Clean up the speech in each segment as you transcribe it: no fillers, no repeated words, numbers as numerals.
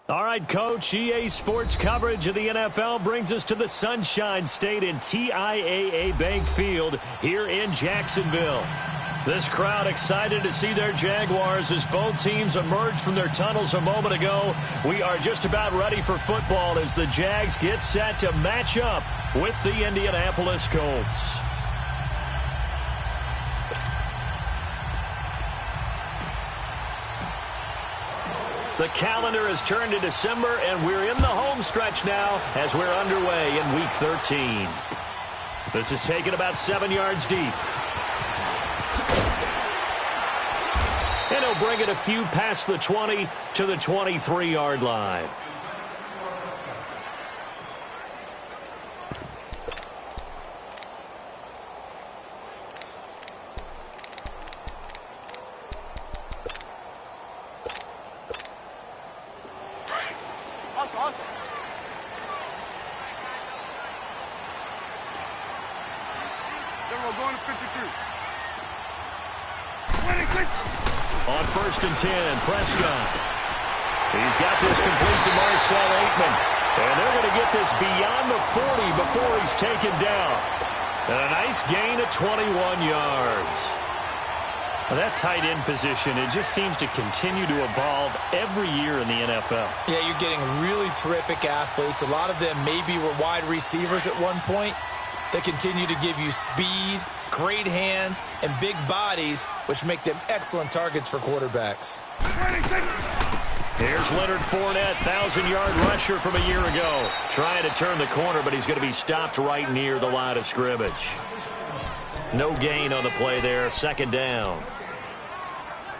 All right, Coach, EA Sports coverage of the NFL brings us to the Sunshine State in TIAA Bank Field here in Jacksonville. This crowd excited to see their Jaguars as both teams emerged from their tunnels a moment ago. We are just about ready for football as the Jags get set to match up with the Indianapolis Colts. The calendar has turned to December, and we're in the home stretch now as we're underway in Week 13. This is taken about 7 yards deep. And he'll bring it a few past the 20 to the 23-yard line. On 1st and 10, Prescott. He's got this complete to Marcel Aitman. And they're going to get this beyond the 40 before he's taken down. And a nice gain of 21 yards. Well, that tight end position, it just seems to continue to evolve every year in the NFL. Yeah, you're getting really terrific athletes. A lot of them maybe were wide receivers at one point. They continue to give you speed, great hands, and big bodies, which make them excellent targets for quarterbacks. Here's Leonard Fournette, 1,000-yard rusher from a year ago. Trying to turn the corner, but he's going to be stopped right near the line of scrimmage. No gain on the play there, 2nd down.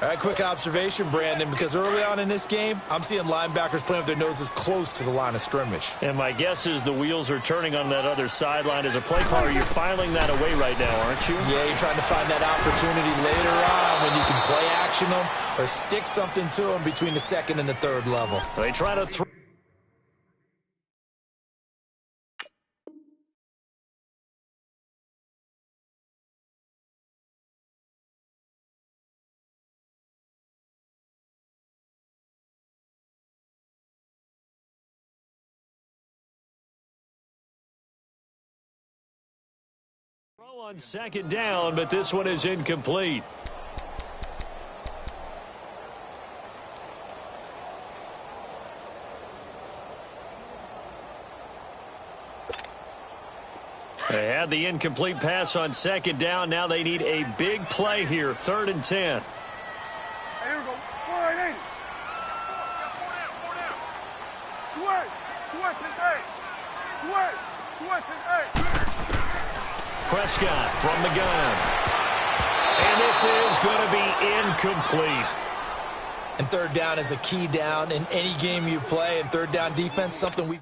All right, quick observation, Brandon, because early on in this game, I'm seeing linebackers playing with their noses close to the line of scrimmage. And my guess is the wheels are turning on that other sideline. As a play caller, you're filing that away right now, aren't you? Yeah, you're trying to find that opportunity later on when you can play action them or stick something to them between the 2nd and the 3rd level. They try to throw. On 2nd down, but this one is incomplete. They had the incomplete pass on 2nd down. Now they need a big play here, 3rd and 10. Here we go. 4-8. Switch his 8. Switch his 8. Prescott from the gun. And this is going to be incomplete. And 3rd down is a key down in any game you play. And 3rd down defense, something we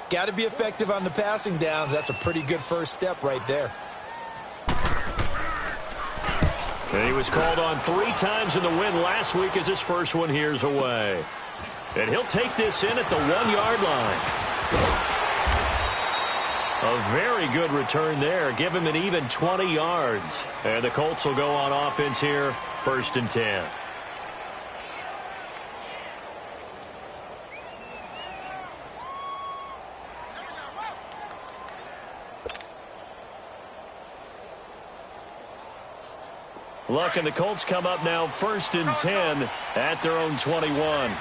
Got to be effective on the passing downs. That's a pretty good first step right there. And he was called on 3 times in the win last week as his first one here's away. And he'll take this in at the 1-yard line. A very good return there. Give him an even 20 yards. And the Colts will go on offense here, 1st and 10. Look, and the Colts come up now 1st and 10 at their own 21.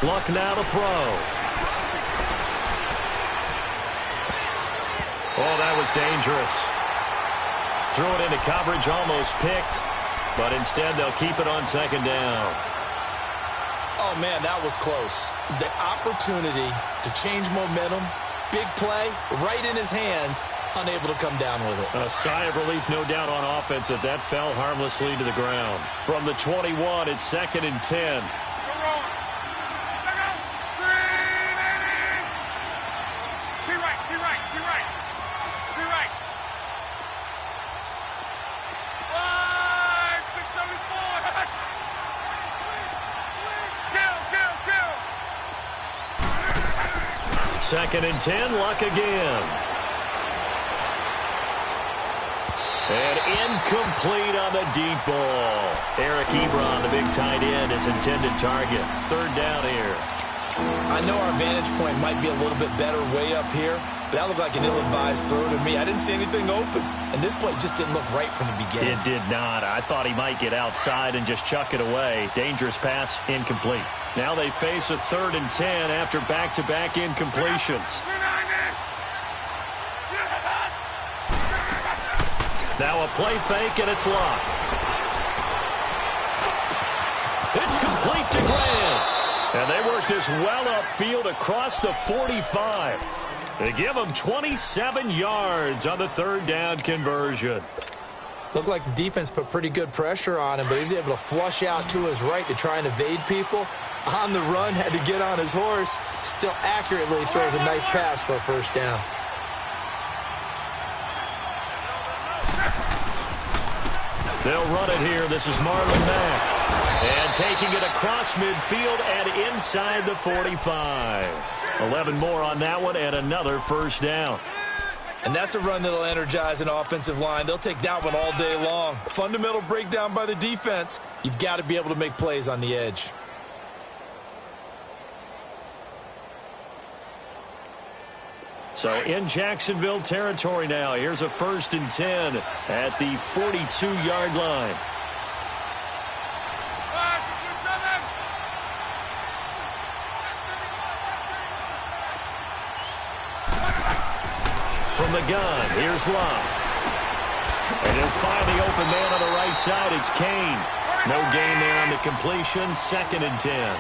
Luck now to throw. Oh, that was dangerous. Threw it into coverage, almost picked, but instead they'll keep it on 2nd down. Oh, man, that was close. The opportunity to change momentum. Big play, right in his hands, unable to come down with it. A sigh of relief, no doubt, on offense that fell harmlessly to the ground. From the 21, it's 2nd and 10. Second and 10, Luck again. And incomplete on the deep ball. Eric Ebron, the big tight end, his intended target. 3rd down here. I know our vantage point might be a little bit better way up here, but that looked like an ill-advised throw to me. I didn't see anything open, and this play just didn't look right from the beginning. It did not. I thought he might get outside and just chuck it away. Dangerous pass, incomplete. Now they face a 3rd and 10 after back-to-back incompletions. Now a play fake, and it's Luck. It's complete to Grant. And they work this well upfield across the 45. They give him 27 yards on the 3rd down conversion. Looked like the defense put pretty good pressure on him, but he's able to flush out to his right to try and evade people. On the run, had to get on his horse. Still accurately throws a nice pass for a 1st down. They'll run it here. This is Marlon Mack. And taking it across midfield and inside the 45. 11 more on that one and another 1st down. And that's a run that'll energize an offensive line. They'll take that one all day long. Fundamental breakdown by the defense. You've got to be able to make plays on the edge. So in Jacksonville territory now. Here's a 1st and 10 at the 42-yard line. From the gun, here's Luck. And he'll find the open man on the right side. It's Kane. No gain there on the completion. 2nd and 10.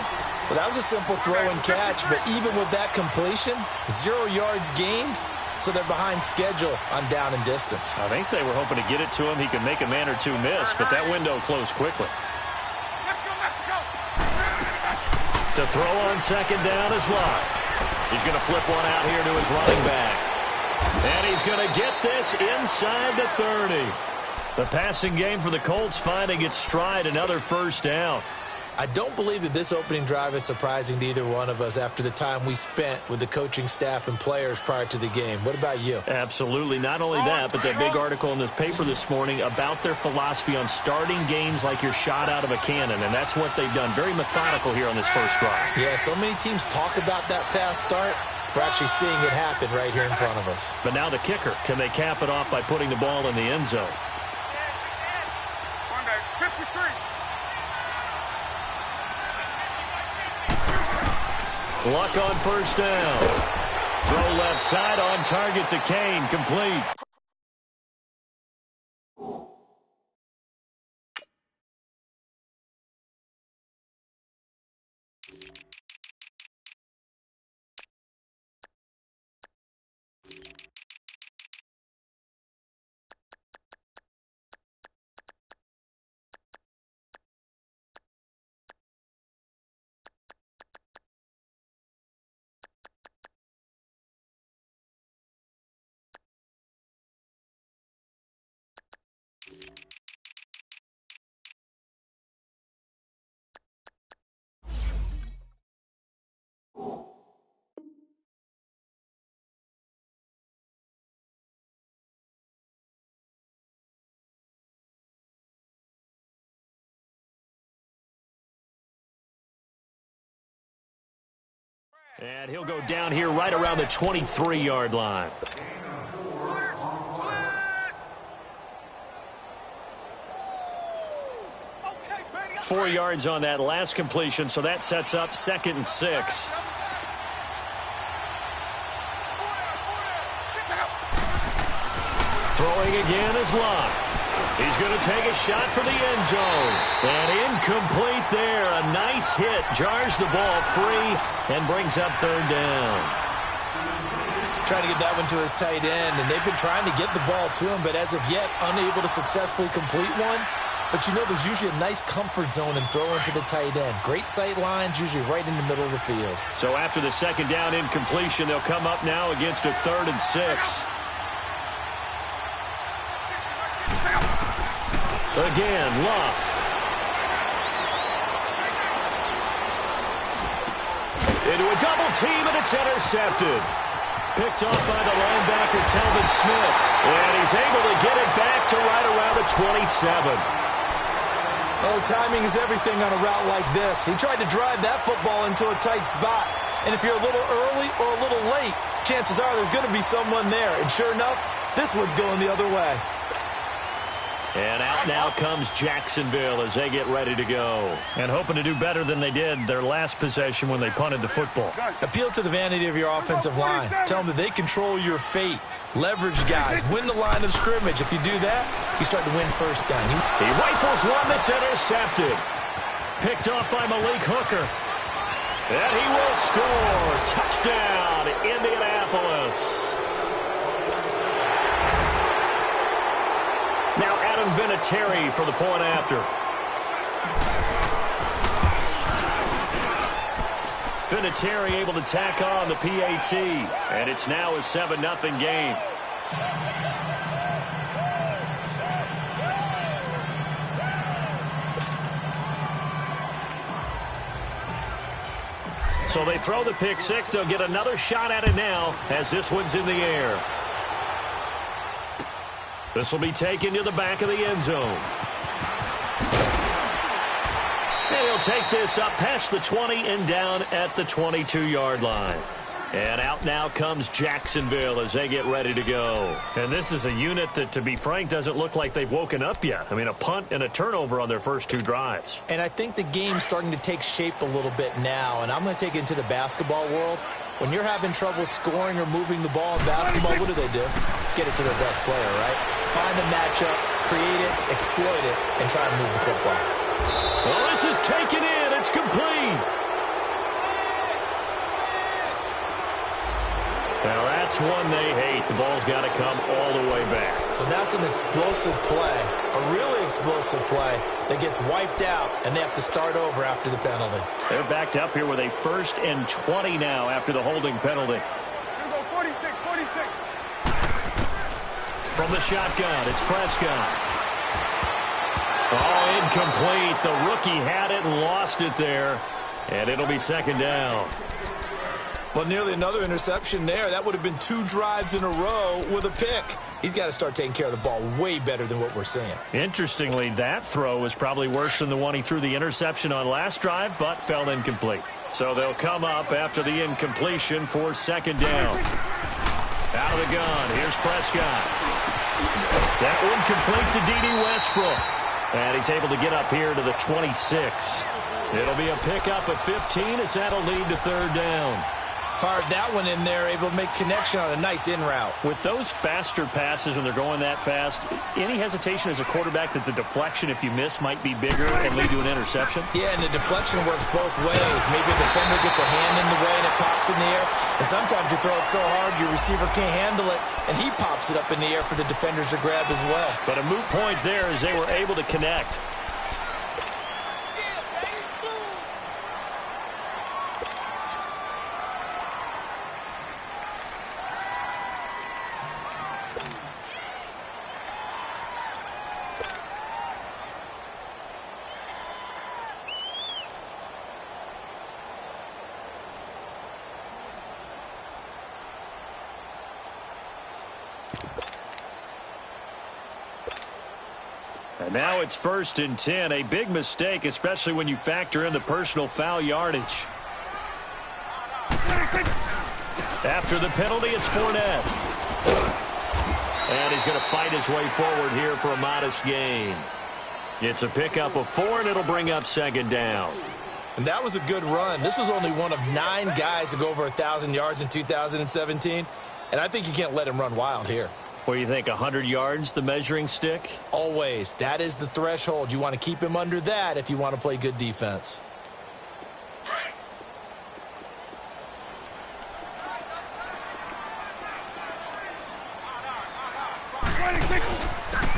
Well, that was a simple throw and catch, but even with that completion, 0 yards gained, so they're behind schedule on down and distance. I think they were hoping to get it to him. He could make a man or two miss, but that window closed quickly. Let's go, Mexico! To throw on 2nd down is Luck. He's going to flip one out here to his running back. And he's going to get this inside the 30. The passing game for the Colts finding its stride, another 1st down. I don't believe that this opening drive is surprising to either one of us after the time we spent with the coaching staff and players prior to the game. What about you? Absolutely. Not only that, but that big article in the paper this morning about their philosophy on starting games like you're shot out of a cannon, and that's what they've done. Very methodical here on this 1st drive. Yeah, so many teams talk about that fast start. We're actually seeing it happen right here in front of us. But now the kicker. Can they cap it off by putting the ball in the end zone? Sunday, 53. Luck on 1st down. Throw left side on target to Kane. Complete. And he'll go down here right around the 23-yard line. 4 yards on that last completion, so that sets up 2nd and 6. Throwing again is Locke. He's going to take a shot for the end zone. And incomplete there. A nice hit. Jars the ball free and brings up 3rd down. Trying to get that one to his tight end, and they've been trying to get the ball to him, but as of yet, unable to successfully complete one. But you know there's usually a nice comfort zone in throwing to the tight end. Great sight lines, usually right in the middle of the field. So after the 2nd down incompletion, they'll come up now against a 3rd and 6. Again, Locke. Into a double team, and it's intercepted. Picked off by the linebacker, Telvin Smith. And he's able to get it back to right around the 27. Oh, timing is everything on a route like this. He tried to drive that football into a tight spot. And if you're a little early or a little late, chances are there's going to be someone there. And sure enough, this one's going the other way. And out now comes Jacksonville as they get ready to go. And hoping to do better than they did their last possession when they punted the football. Appeal to the vanity of your offensive line. Tell them that they control your fate. Leverage guys. Win the line of scrimmage. If you do that, you start to win 1st down. He rifles one that's intercepted. Picked off by Malik Hooker. And he will score. Touchdown, Indianapolis. Now Adam Vinatieri for the point after. Vinatieri able to tack on the PAT. And it's now a 7-0 game. So they throw the pick 6. They'll get another shot at it now as this one's in the air. This will be taken to the back of the end zone. And he'll take this up past the 20 and down at the 22-yard line. And out now comes Jacksonville as they get ready to go. And this is a unit that, to be frank, doesn't look like they've woken up yet. I mean, a punt and a turnover on their first 2 drives. And I think the game's starting to take shape a little bit now. And I'm going to take it into the basketball world. When you're having trouble scoring or moving the ball in basketball, what do? Get it to their best player, right? Find a matchup, create it, exploit it, and try to move the football. Well, this is taken in. It's complete. Now, that's one they hate. The ball's got to come all the way back. So that's an explosive play, a really explosive play that gets wiped out, and they have to start over after the penalty. They're backed up here with a 1st and 20 now after the holding penalty. 46. From the shotgun, it's Prescott. Oh, incomplete. The rookie had it and lost it there. And it'll be 2nd down. Well, nearly another interception there. That would have been 2 drives in a row with a pick. He's got to start taking care of the ball way better than what we're seeing. Interestingly, that throw was probably worse than the one he threw the interception on last drive, but fell incomplete. So they'll come up after the incompletion for 2nd down. Out of the gun, here's Prescott. That one complete to D.D. Westbrook. And he's able to get up here to the 26. It'll be a pickup of 15 as that'll lead to 3rd down. Fired that one in there, able to make connection on a nice in route. With those faster passes when they're going that fast, any hesitation as a quarterback that the deflection, if you miss, might be bigger and lead to an interception? Yeah, and the deflection works both ways. Maybe a defender gets a hand in the way and it pops in the air. And sometimes you throw it so hard your receiver can't handle it, and he pops it up in the air for the defenders to grab as well. But a moot point there as they were able to connect. And now it's 1st and 10, a big mistake, especially when you factor in the personal foul yardage. After the penalty, it's Fournette. And he's going to fight his way forward here for a modest gain. It's a pickup of 4, and it'll bring up second down. And that was a good run. This was only one of 9 guys to go over 1,000 yards in 2017. And I think you can't let him run wild here. What do you think, 100 yards, the measuring stick? Always. That is the threshold. You want to keep him under that if you want to play good defense.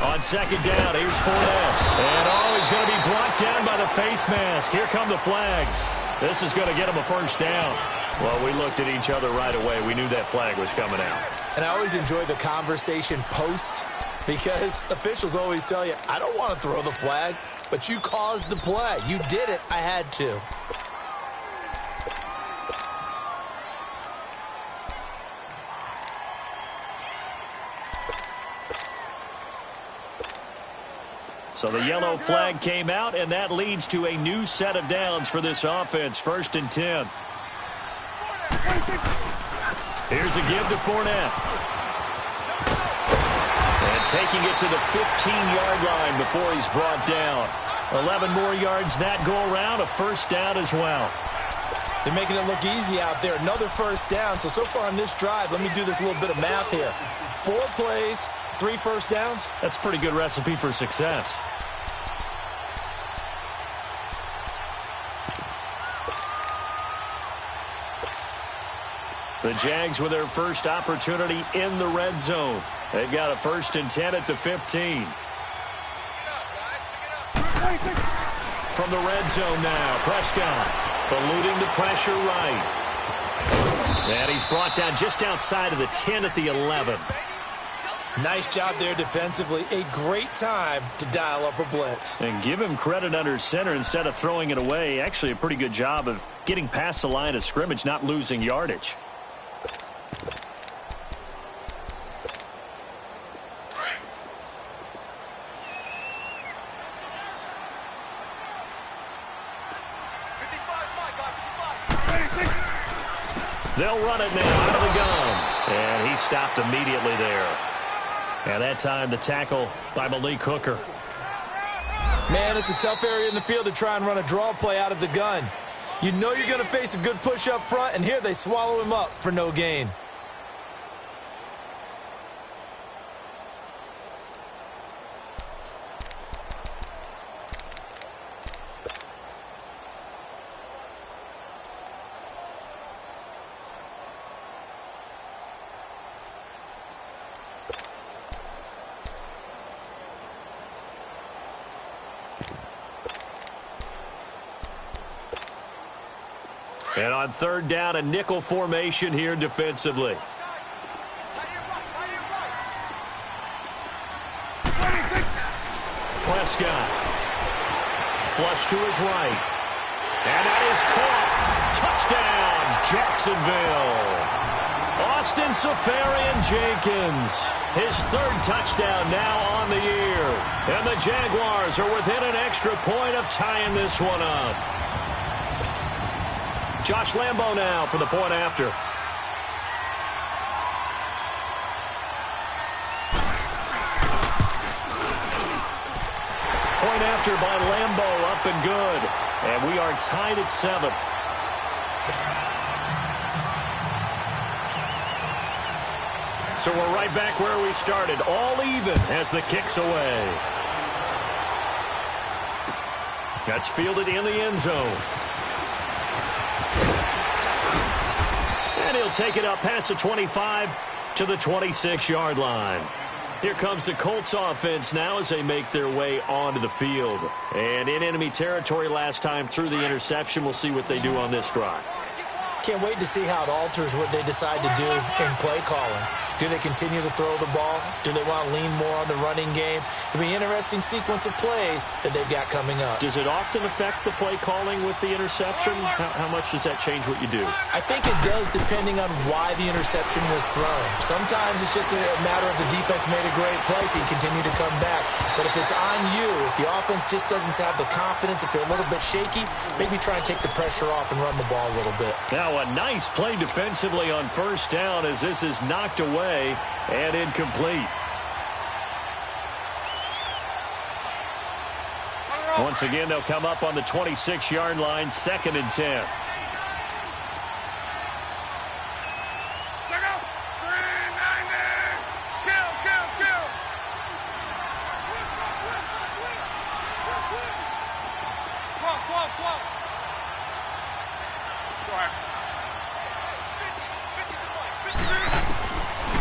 On second down, here's Fournette. And, he's going to be brought down by the face mask. Here come the flags. This is going to get him a first down. Well, we looked at each other right away. We knew that flag was coming out. And I always enjoy the conversation post because officials always tell you, I don't want to throw the flag, but you caused the play. You did it. I had to. So the yellow flag came out, and that leads to a new set of downs for this offense. 1st and 10. Here's a give to Fournette. And taking it to the 15-yard line before he's brought down. 11 more yards that go around, a first down as well. They're making it look easy out there. Another first down. So far on this drive, let me do this little bit of math here. 4 plays, 3 first downs. That's a pretty good recipe for success. The Jags with their first opportunity in the red zone. They've got a 1st and 10 at the 15. From the red zone now, Prescott eluding the pressure right. And he's brought down just outside of the 10 at the 11. Nice job there defensively. A great time to dial up a blitz. And give him credit under center instead of throwing it away. Actually a pretty good job of getting past the line of scrimmage, not losing yardage. They'll run it now out of the gun. And he stopped immediately there. And that time the tackle by Malik Hooker. Man, it's a tough area in the field to try and run a draw play out of the gun. You know you're going to face a good push up front, and here they swallow him up for no gain. And on 3rd down, a nickel formation here defensively. Prescott. Flush to his right. And that is caught. Touchdown, Jacksonville. Austin Seferian-Jenkins. His 3rd touchdown now on the year. And the Jaguars are within an extra point of tying this one up. Josh Lambo now for the point after. Point after by Lambo, up and good. And we are tied at 7. So we're right back where we started, all even as the kick's away. That's fielded in the end zone. And he'll take it up past the 25 to the 26-yard line. Here comes the Colts offense now as they make their way onto the field. And in enemy territory last time through the interception. We'll see what they do on this drive. Can't wait to see how it alters what they decide to do in play calling. Do they continue to throw the ball? Do they want to lean more on the running game? It'll be an interesting sequence of plays that they've got coming up. Does it often affect the play calling with the interception? How much does that change what you do? I think it does depending on why the interception was thrown. Sometimes it's just a matter of the defense made a great play, so you continue to come back. But if it's on you, if the offense just doesn't have the confidence, if they're a little bit shaky, maybe try and take the pressure off and run the ball a little bit. Now a nice play defensively on first down as this is knocked away and incomplete. Once again, they'll come up on the 26-yard line, 2nd and 10.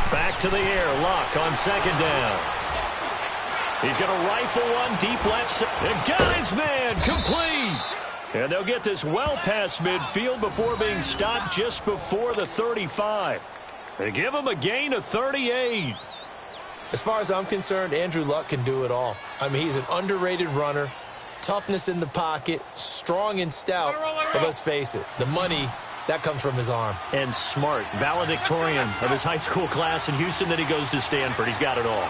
Back to the air, Luck on 2nd down. He's going to rifle one deep left. And got his man, complete. And they'll get this well past midfield before being stopped just before the 35. They give him a gain of 38. As far as I'm concerned, Andrew Luck can do it all. I mean, he's an underrated runner, toughness in the pocket, strong and stout. But let's face it, the money, that comes from his arm. And smart, valedictorian of his high school class in Houston. Then he goes to Stanford. He's got it all.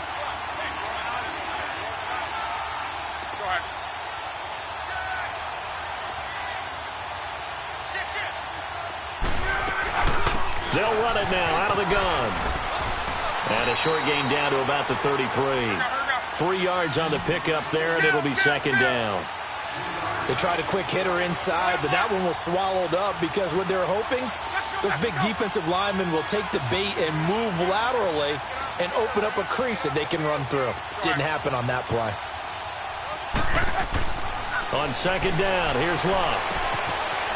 They'll run it now out of the gun. And a short gain down to about the 33. 3 yards on the pickup there, and it'll be 2nd down. They tried a quick hitter inside, but that one was swallowed up because what they're hoping, those big defensive linemen will take the bait and move laterally and open up a crease that they can run through. Didn't happen on that play. On 2nd down, here's Luck.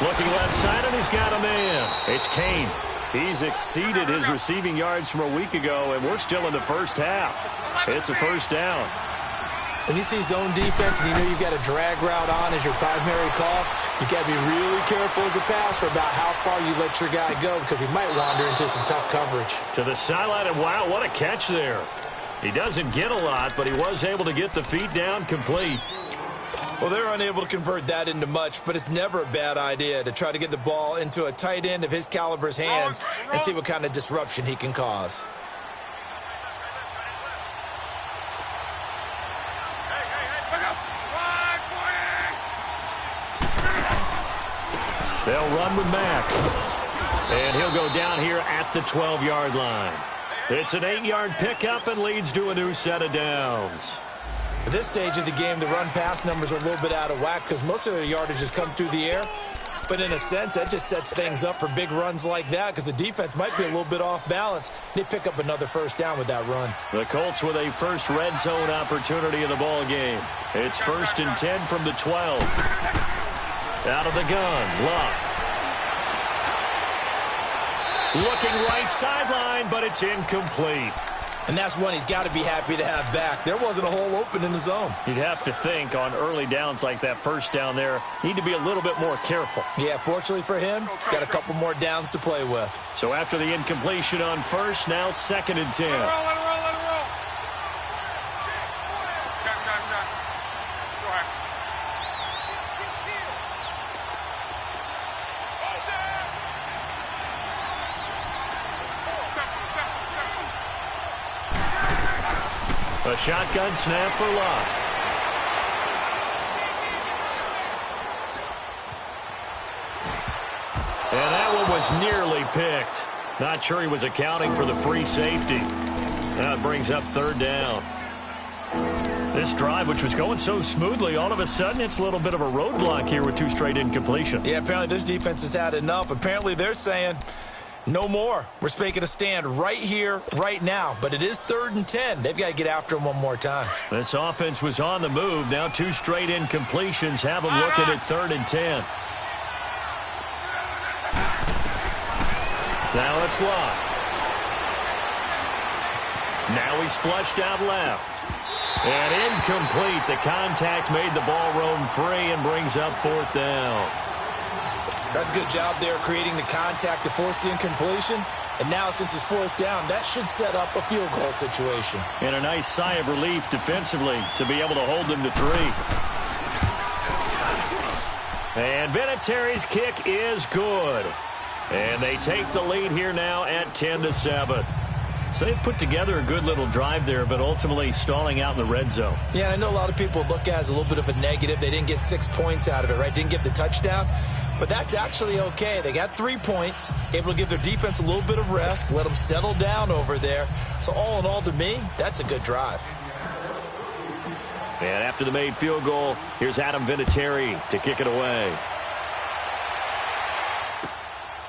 Looking left side, and he's got a man. It's Kane. He's exceeded his receiving yards from a week ago, and we're still in the first half. It's a 1st down. When you see zone defense and you know you've got a drag route on as your primary call, you've got to be really careful as a passer about how far you let your guy go because he might wander into some tough coverage. To the sideline, and wow, what a catch there. He doesn't get a lot, but he was able to get the feet down complete. Well, they're unable to convert that into much, but it's never a bad idea to try to get the ball into a tight end of his caliber's hands and see what kind of disruption he can cause. They'll run with Mack. And he'll go down here at the 12-yard line. It's an 8-yard pickup and leads to a new set of downs. At this stage of the game, the run-pass numbers are a little bit out of whack because most of their yardage has come through the air. But in a sense, that just sets things up for big runs like that because the defense might be a little bit off balance. They pick up another 1st down with that run. The Colts with a first red zone opportunity in the ball game. It's 1st and 10 from the 12. Out of the gun, Luck. Looking right sideline, but it's incomplete. And that's one he's got to be happy to have back. There wasn't a hole open in the zone. You'd have to think on early downs like that 1st down there, need to be a little bit more careful. Yeah, fortunately for him, got a couple more downs to play with. So after the incompletion on 1st, now 2nd and 10. Let it roll. Go ahead. A shotgun snap for Luck. And that one was nearly picked. Not sure he was accounting for the free safety. Now it brings up 3rd down. This drive, which was going so smoothly, all of a sudden it's a little bit of a roadblock here with 2 straight incompletions. Yeah, apparently this defense has had enough. Apparently they're saying, no more. We're making a stand right here, right now. But it is 3rd and 10. They've got to get after him one more time. This offense was on the move. Now 2 straight incompletions have them looking at 3rd and 10. Now it's Luck. Now he's flushed out left. And incomplete. The contact made the ball roam free and brings up 4th down. That's a good job there creating the contact to force the incompletion. And now, since it's 4th down, that should set up a field goal situation. And a nice sigh of relief defensively to be able to hold them to 3. And Vinatieri's kick is good. And they take the lead here now at 10-7. So they put together a good little drive there, but ultimately stalling out in the red zone. Yeah, I know a lot of people look at it as a little bit of a negative. They didn't get 6 points out of it, right? Didn't get the touchdown. But that's actually okay. They got 3 points, able to give their defense a little bit of rest, let them settle down over there. So all in all, to me, that's a good drive. And after the made field goal, here's Adam Vinatieri to kick it away.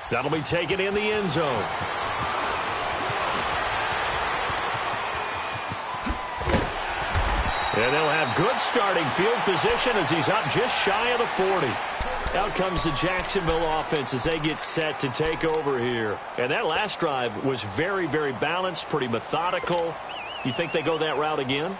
That'll be taken in the end zone. And they'll have good starting field position as he's up just shy of the 40. Out comes the Jacksonville offense as they get set to take over here. And that last drive was very, very balanced, pretty methodical. You think they go that route again?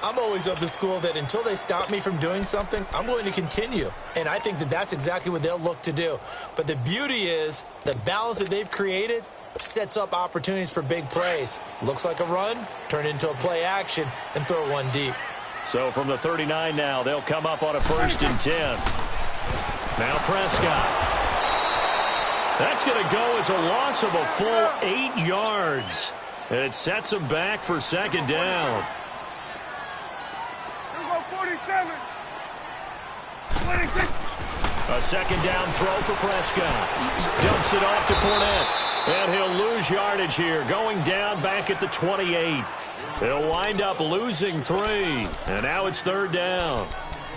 I'm always of the school that until they stop me from doing something, I'm going to continue. And I think that that's exactly what they'll look to do. But the beauty is the balance that they've created sets up opportunities for big plays. Looks like a run, turn it into a play action, and throw one deep. So from the 39 now, they'll come up on a 1st and 10. Now Prescott. That's going to go as a loss of a full 8 yards. And it sets them back for 2nd down. 47. 26. A 2nd down throw for Prescott. Dumps it off to Fournette. And he'll lose yardage here, going down back at the 28. They'll wind up losing 3. And now it's 3rd down.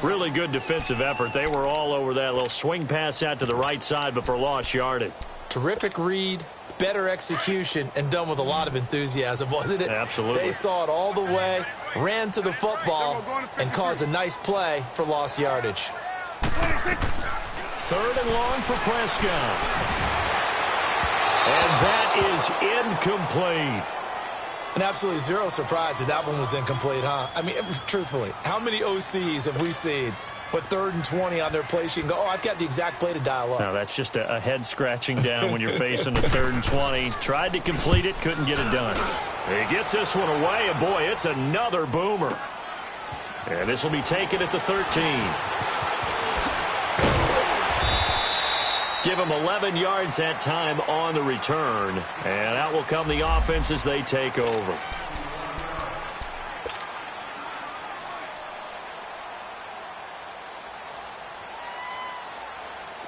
Really good defensive effort. They were all over that little swing pass out to the right side before lost yardage. Terrific read, better execution, and done with a lot of enthusiasm, wasn't it? Absolutely. They saw it all the way, ran to the football, and caused a nice play for lost yardage. 3rd and long for Prescott. And that is incomplete. And absolutely zero surprise that that one was incomplete, huh? I mean, truthfully, how many OCs have we seen with 3rd and 20 on their play sheet and go, oh, I've got the exact play to dial up? No, that's just a head scratching down when you're facing the 3rd and 20. Tried to complete it, couldn't get it done. He gets this one away, and boy, it's another boomer. And this will be taken at the 13. Give them 11 yards that time on the return. And out will come the offense as they take over.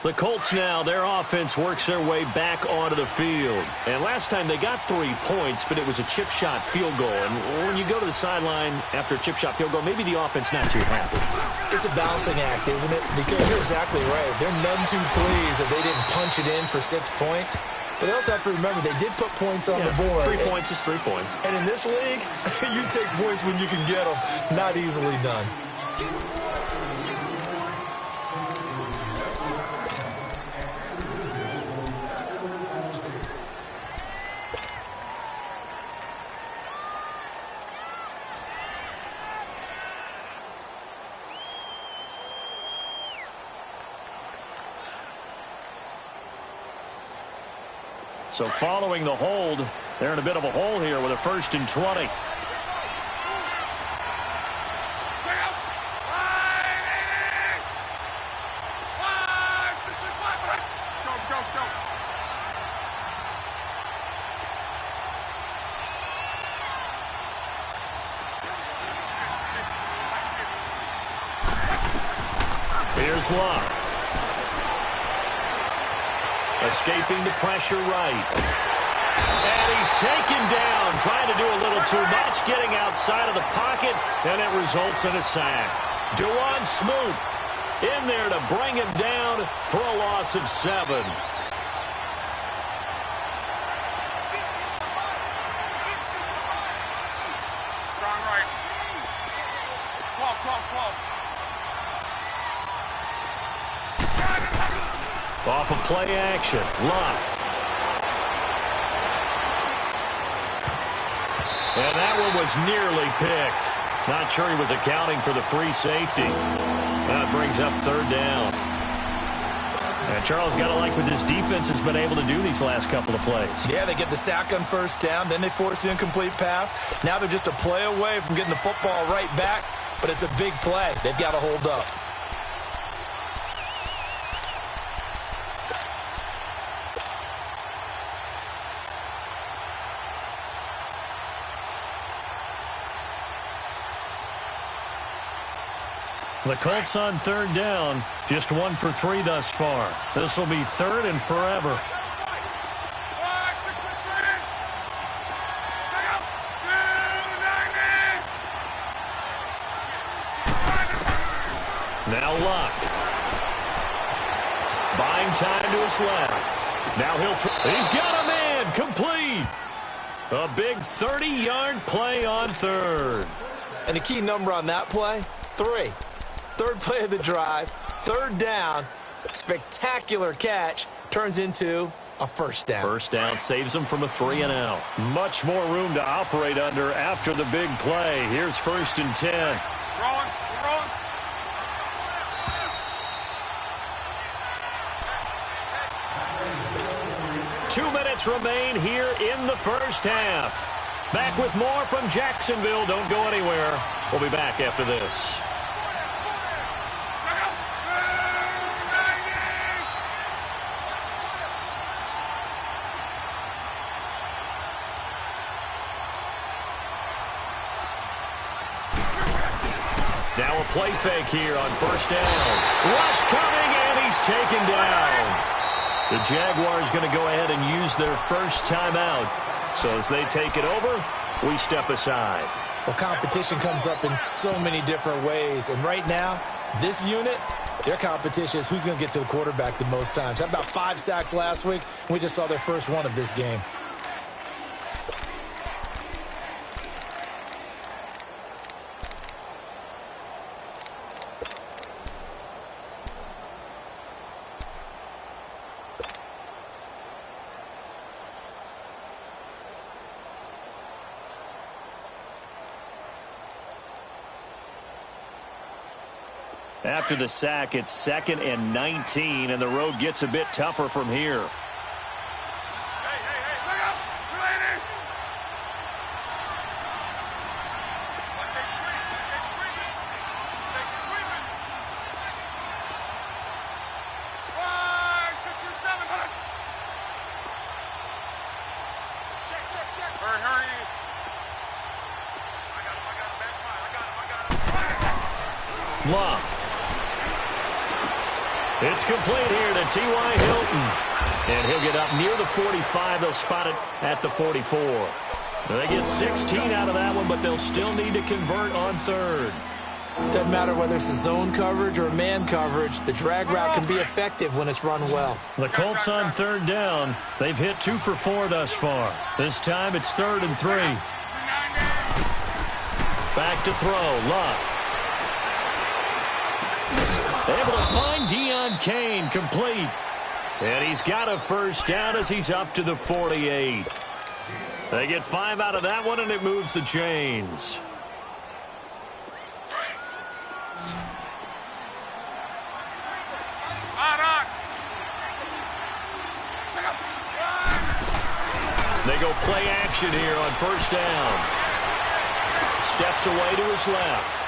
The Colts now, their offense works their way back onto the field. And last time they got 3 points, but it was a chip shot field goal. And when you go to the sideline after a chip shot field goal, maybe the offense not too happy. It's a balancing act, isn't it? Because you're exactly right. They're none too pleased that they didn't punch it in for 6 points. But they also have to remember they did put points on the board. 3 points is 3 points. And in this league, you take points when you can get them. Not easily done. So following the hold, they're in a bit of a hole here with a 1st and 20. Here's Love. Escaping the pressure right. And he's taken down, trying to do a little too much, getting outside of the pocket, and it results in a sack. Dewan Smoot in there to bring him down for a loss of 7. Strong right. 12. Off of play action. Love. And that one was nearly picked. Not sure he was accounting for the free safety. That brings up 3rd down. And Charles, got to like what this defense has been able to do these last couple of plays. Yeah, they get the sack on first down, then they force the incomplete pass. Now they're just a play away from getting the football right back, but it's a big play. They've got to hold up. The Colts on third down, just 1 for 3 thus far. This will be third and forever. Now Luck. Buying time to his left. Now he'll throw. He's got a man. Complete. A big 30-yard play on third. And the key number on that play, 3. Third play of the drive, third down, spectacular catch, turns into a first down. First down saves him from a 3-and-out. Much more room to operate under after the big play. Here's 1st and 10. Throwing. 2 minutes remain here in the first half. Back with more from Jacksonville. Don't go anywhere. We'll be back after this. Now a play fake here on first down. Rush coming, and he's taken down. The Jaguars going to go ahead and use their first timeout. So as they take it over, we step aside. Well, competition comes up in so many different ways. And right now, this unit, their competition is who's going to get to the quarterback the most times. Had about 5 sacks last week. We just saw their first one of this game. After the sack, it's 2nd and 19, and the road gets a bit tougher from here. Luck. It's complete here to T.Y. Hilton. And he'll get up near the 45. They'll spot it at the 44. They get 16 out of that one, but they'll still need to convert on third. Doesn't matter whether it's a zone coverage or man coverage. The drag route can be effective when it's run well. The Colts on third down. They've hit 2 for 4 thus far. This time it's 3rd and 3. Back to throw. Luck. Able to find Deion Kane, complete. And he's got a first down as he's up to the 48. They get 5 out of that one, and it moves the chains. They go play action here on first down. Steps away to his left.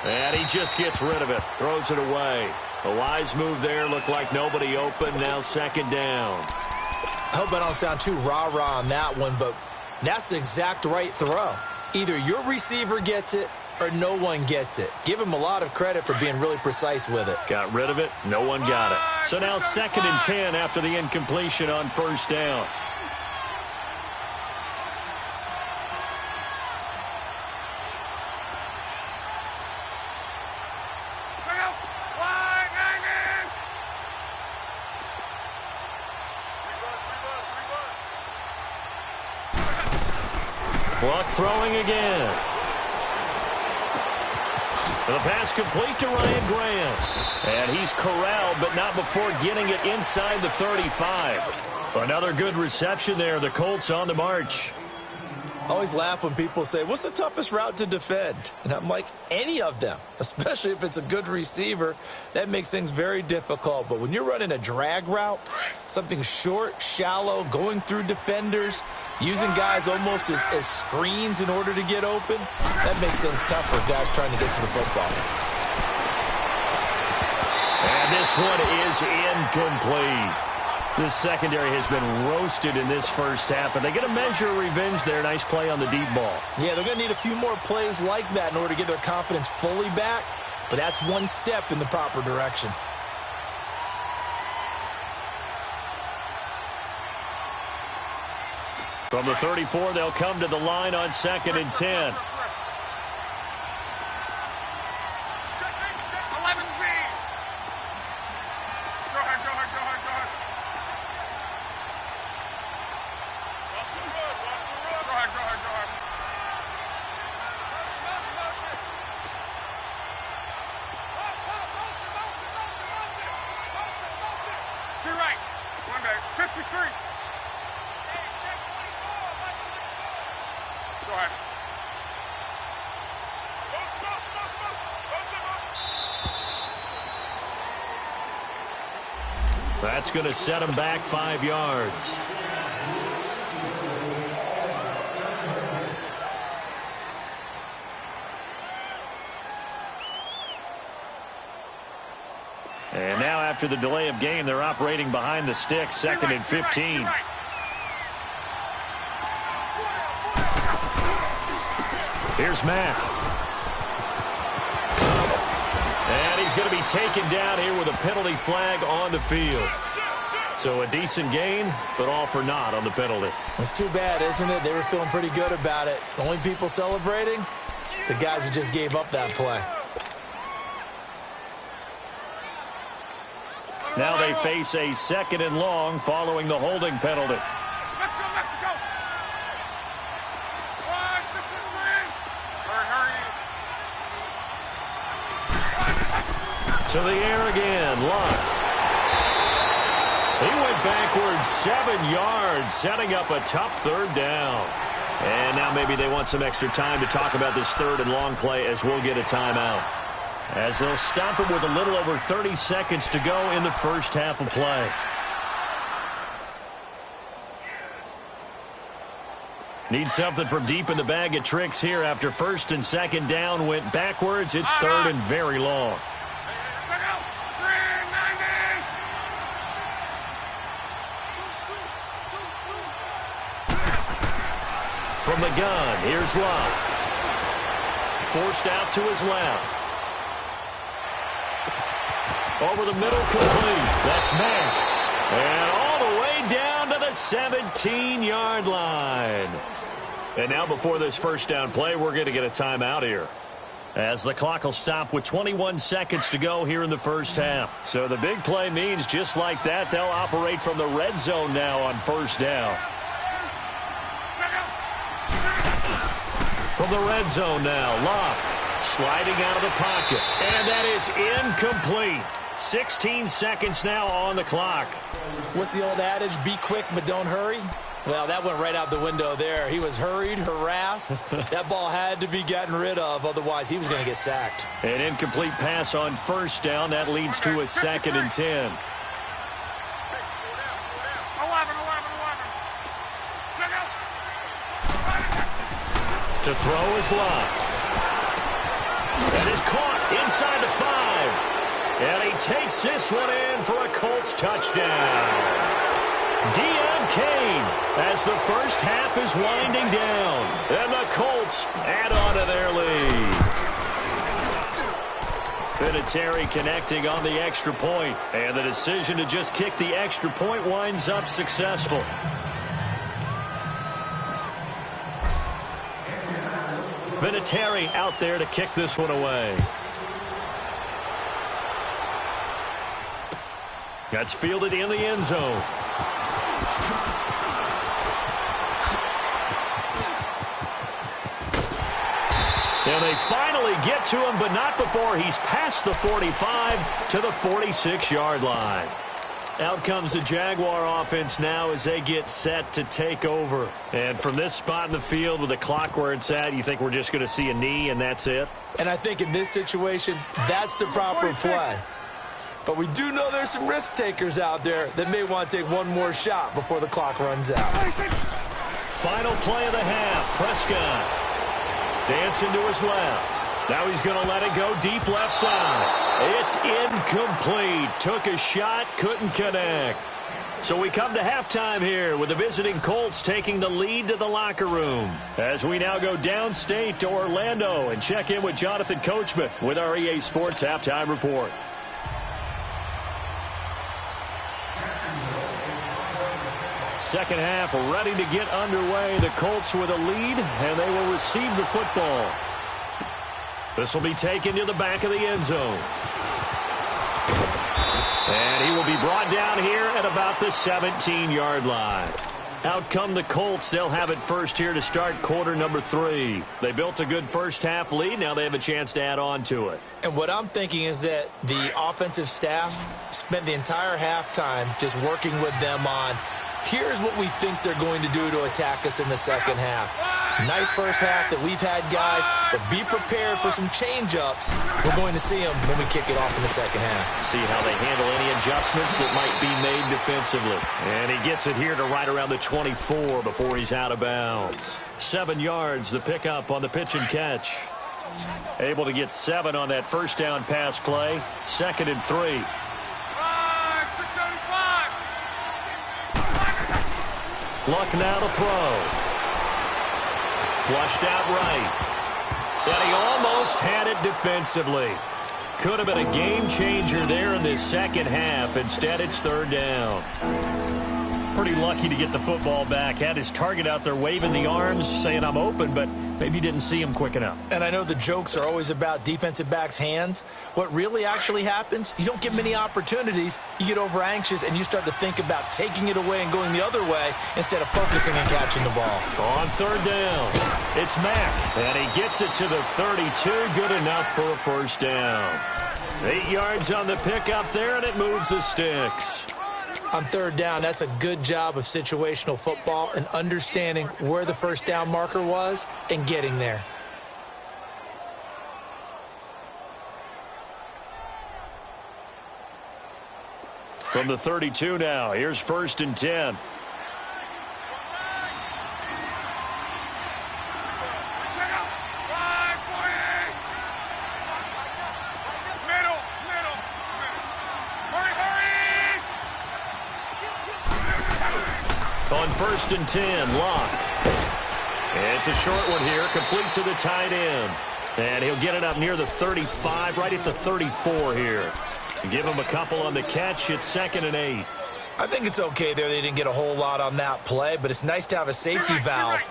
And he just gets rid of it. Throws it away. A wise move there. Looked like nobody open. Now 2nd down. I hope I don't sound too rah-rah on that one, but that's the exact right throw. Either your receiver gets it or no one gets it. Give him a lot of credit for being really precise with it. Got rid of it. No one got it. So now 2nd and 10 after the incompletion on first down. Luck throwing again. The pass complete to Ryan Grant. And he's corralled, but not before getting it inside the 35. Another good reception there. The Colts on the march. I always laugh when people say, what's the toughest route to defend? And I'm like, any of them, especially if it's a good receiver. That makes things very difficult. But when you're running a drag route, something short, shallow, going through defenders, using guys almost as screens in order to get open, that makes things tough for guys trying to get to the football. And this one is incomplete. This secondary has been roasted in this first half, and they get a measure of revenge there. Nice play on the deep ball. Yeah, they're going to need a few more plays like that in order to get their confidence fully back, but that's one step in the proper direction. From the 34, they'll come to the line on 2nd and 10. That's going to set him back 5 yards. And now after the delay of game, they're operating behind the stick, 2nd and 15. Here's Mack. And he's going to be taken down here with a penalty flag on the field. So a decent gain, but all for naught on the penalty. It's too bad, isn't it? They were feeling pretty good about it. The only people celebrating, the guys who just gave up that play. Now they face a 2nd and long following the holding penalty. Let's go, Mexico! Hurry, hurry! To the air again, Luck. He went backwards 7 yards, setting up a tough 3rd down. And now maybe they want some extra time to talk about this 3rd and long play as we'll get a timeout. As they'll stop it with a little over 30 seconds to go in the first half of play. Need something from deep in the bag of tricks here after 1st and 2nd down went backwards. It's 3rd and very long. From the gun, here's Luck. Forced out to his left. Over the middle, complete. That's Mack. And all the way down to the 17-yard line. And now before this first down play, we're going to get a timeout here, as the clock will stop with 21 seconds to go here in the first half. So the big play means just like that, they'll operate from the red zone now on 1st down. From the red zone now, Luck sliding out of the pocket. And that is incomplete. 16 seconds now on the clock. What's the old adage? Be quick, but don't hurry. Well, that went right out the window there. He was hurried, harassed. That ball had to be gotten rid of, otherwise he was going to get sacked. An incomplete pass on 1st down. That leads to a 2nd and 10. To throw is Luck. That is caught inside the 5. And he takes this one in for a Colts touchdown. Deon Cain, as the first half is winding down. And the Colts add on to their lead. Vinatieri connecting on the extra point. And the decision to just kick the extra point winds up successful. Vinatieri out there to kick this one away. That's fielded in the end zone. And they finally get to him, but not before he's past the 45 to the 46-yard line. Out comes the Jaguar offense now as they get set to take over. And from this spot in the field with the clock where it's at, you think we're just going to see a knee and that's it? And I think in this situation, that's the proper play. But we do know there's some risk takers out there that may want to take one more shot before the clock runs out. Final play of the half. Prescott dancing to his left. Now he's going to let it go deep left side. It's incomplete. Took a shot, couldn't connect. So we come to halftime here with the visiting Colts taking the lead to the locker room. As we now go downstate to Orlando and check in with Jonathan Coachman with our EA Sports Halftime Report. Second half ready to get underway. The Colts with a lead, and they will receive the football. This will be taken to the back of the end zone. And he will be brought down here at about the 17-yard line. Out come the Colts. They'll have it first here to start quarter number 3. They built a good first-half lead. Now they have a chance to add on to it. And what I'm thinking is that the offensive staff spent the entire halftime just working with them on, here's what we think they're going to do to attack us in the second half. Nice first half that we've had, guys, but be prepared for some change-ups. We're going to see them when we kick it off in the second half. See how they handle any adjustments that might be made defensively. And he gets it here to right around the 24 before he's out of bounds. 7 yards, the pickup on the pitch and catch. Able to get 7 on that first down pass play. 2nd and 3. Luck now to throw. Flushed out right. And he almost had it defensively. Could have been a game changer there in this second half. Instead, it's 3rd down. Pretty lucky to get the football back. Had his target out there waving the arms, saying I'm open, but maybe didn't see him quick enough. And I know the jokes are always about defensive backs' hands. What really actually happens, you don't get many opportunities. You get over anxious, and you start to think about taking it away and going the other way instead of focusing and catching the ball. On 3rd down, it's Mack, and he gets it to the 32. Good enough for a first down. 8 yards on the pickup there, and it moves the sticks. On 3rd down, that's a good job of situational football and understanding where the first down marker was and getting there. From the 32 now, here's 1st and 10. On 1st and 10, Locke. It's a short one here, complete to the tight end. And he'll get it up near the 35, right at the 34 here. Give him a couple on the catch. It's 2nd and 8. I think it's okay there. They didn't get a whole lot on that play, but it's nice to have a safety valve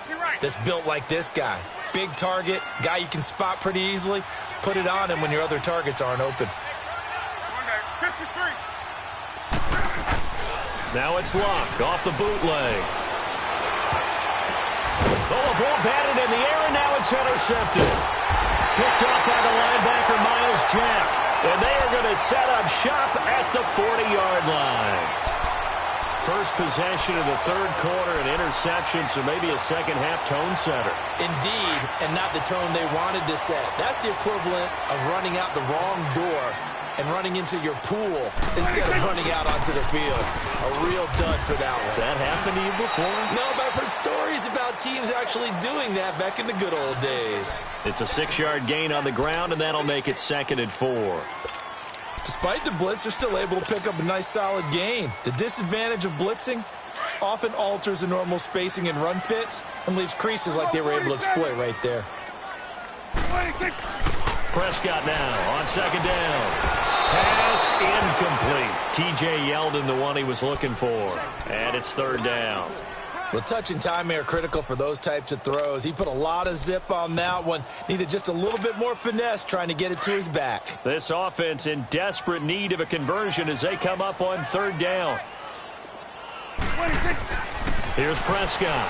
that's built like this guy. Big target, guy you can spot pretty easily. Put it on him when your other targets aren't open. Now it's Locke off the bootleg. Oh, a ball batted in the air, and now it's intercepted. Picked off by the linebacker, Miles Jack. And they are going to set up shop at the 40-yard line. First possession of the 3rd quarter, an interception, so maybe a second-half tone setter. Indeed, and not the tone they wanted to set. That's the equivalent of running out the wrong door and running into your pool instead of running out onto the field. A real dud for that one. Has that happened to you before? No, but I've heard stories about teams actually doing that back in the good old days. It's a 6-yard gain on the ground, and that'll make it 2nd and 4. Despite the blitz, they're still able to pick up a nice solid gain. The disadvantage of blitzing often alters the normal spacing and run fits and leaves creases like they were able to exploit right there. Prescott now on 2nd down. Pass incomplete. T.J. Yeldon, the one he was looking for. And it's 3rd down. Well, touch and timing are critical for those types of throws. He put a lot of zip on that one. Needed just a little bit more finesse trying to get it to his back. This offense in desperate need of a conversion as they come up on 3rd down. Here's Prescott.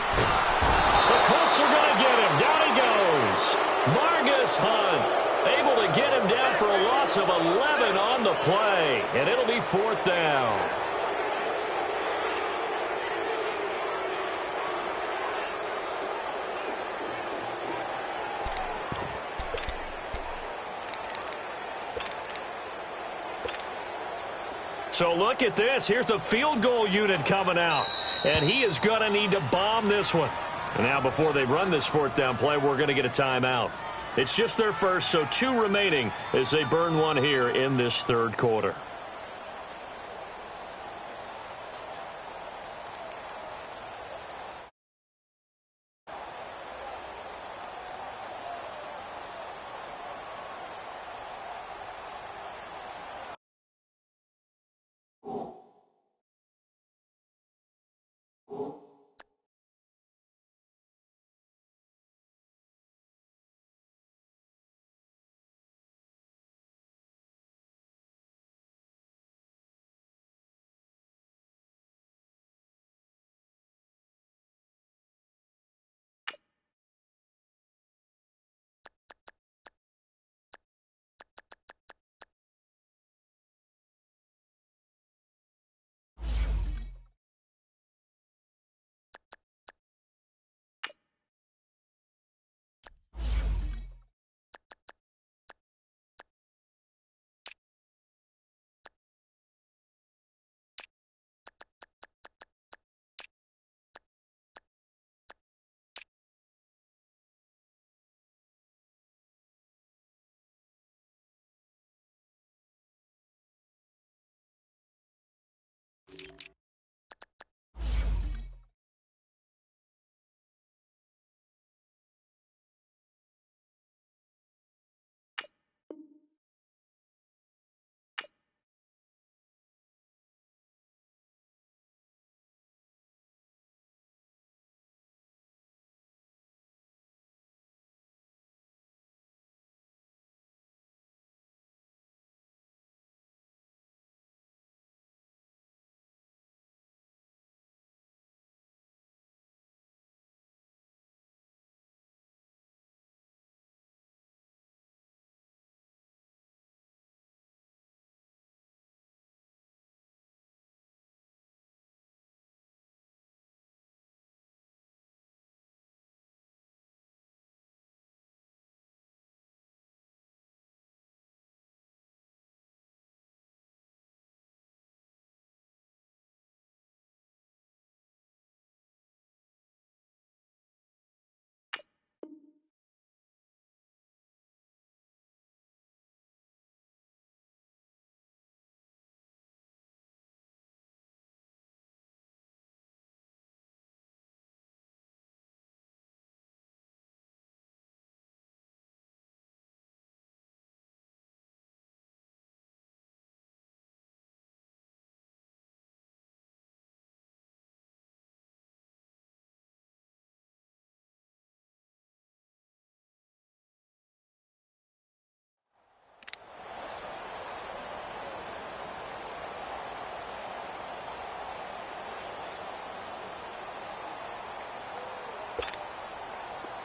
The Colts are going to get him. Down he goes. Margus Hunt able to get him down for a loss of 11 on the play. And it'll be 4th down. So look at this. Here's the field goal unit coming out. And he is going to need to bomb this one. And now before they run this fourth down play, we're going to get a timeout. It's just their first, so 2 remaining as they burn one here in this third quarter.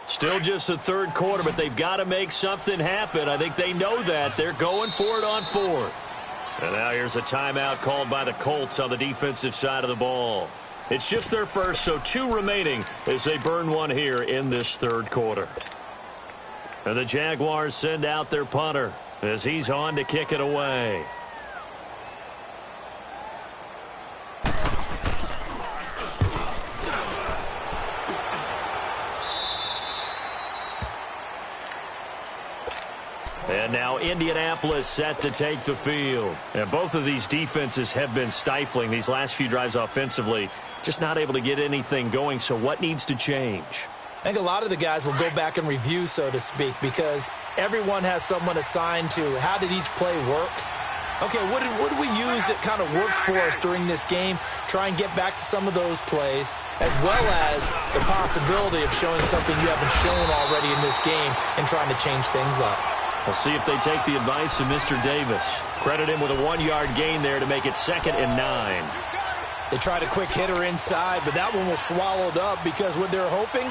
Still just the third quarter, but they've got to make something happen. I think they know that. They're going for it on fourth. And now here's a timeout called by the Colts on the defensive side of the ball. It's just their first, so 2 remaining as they burn one here in this third quarter. And the Jaguars send out their punter as he's on to kick it away. And now Indianapolis set to take the field. And both of these defenses have been stifling these last few drives offensively. Just not able to get anything going. So what needs to change? I think a lot of the guys will go back and review, so to speak, because everyone has someone assigned to how did each play work. Okay, what did we use that kind of worked for us during this game? Try and get back to some of those plays, as well as the possibility of showing something you haven't shown already in this game and trying to change things up. We'll see if they take the advice of Mr. Davis. Credit him with a 1-yard gain there to make it 2nd and 9. They tried a quick hitter inside, but that one was swallowed up because what they're hoping,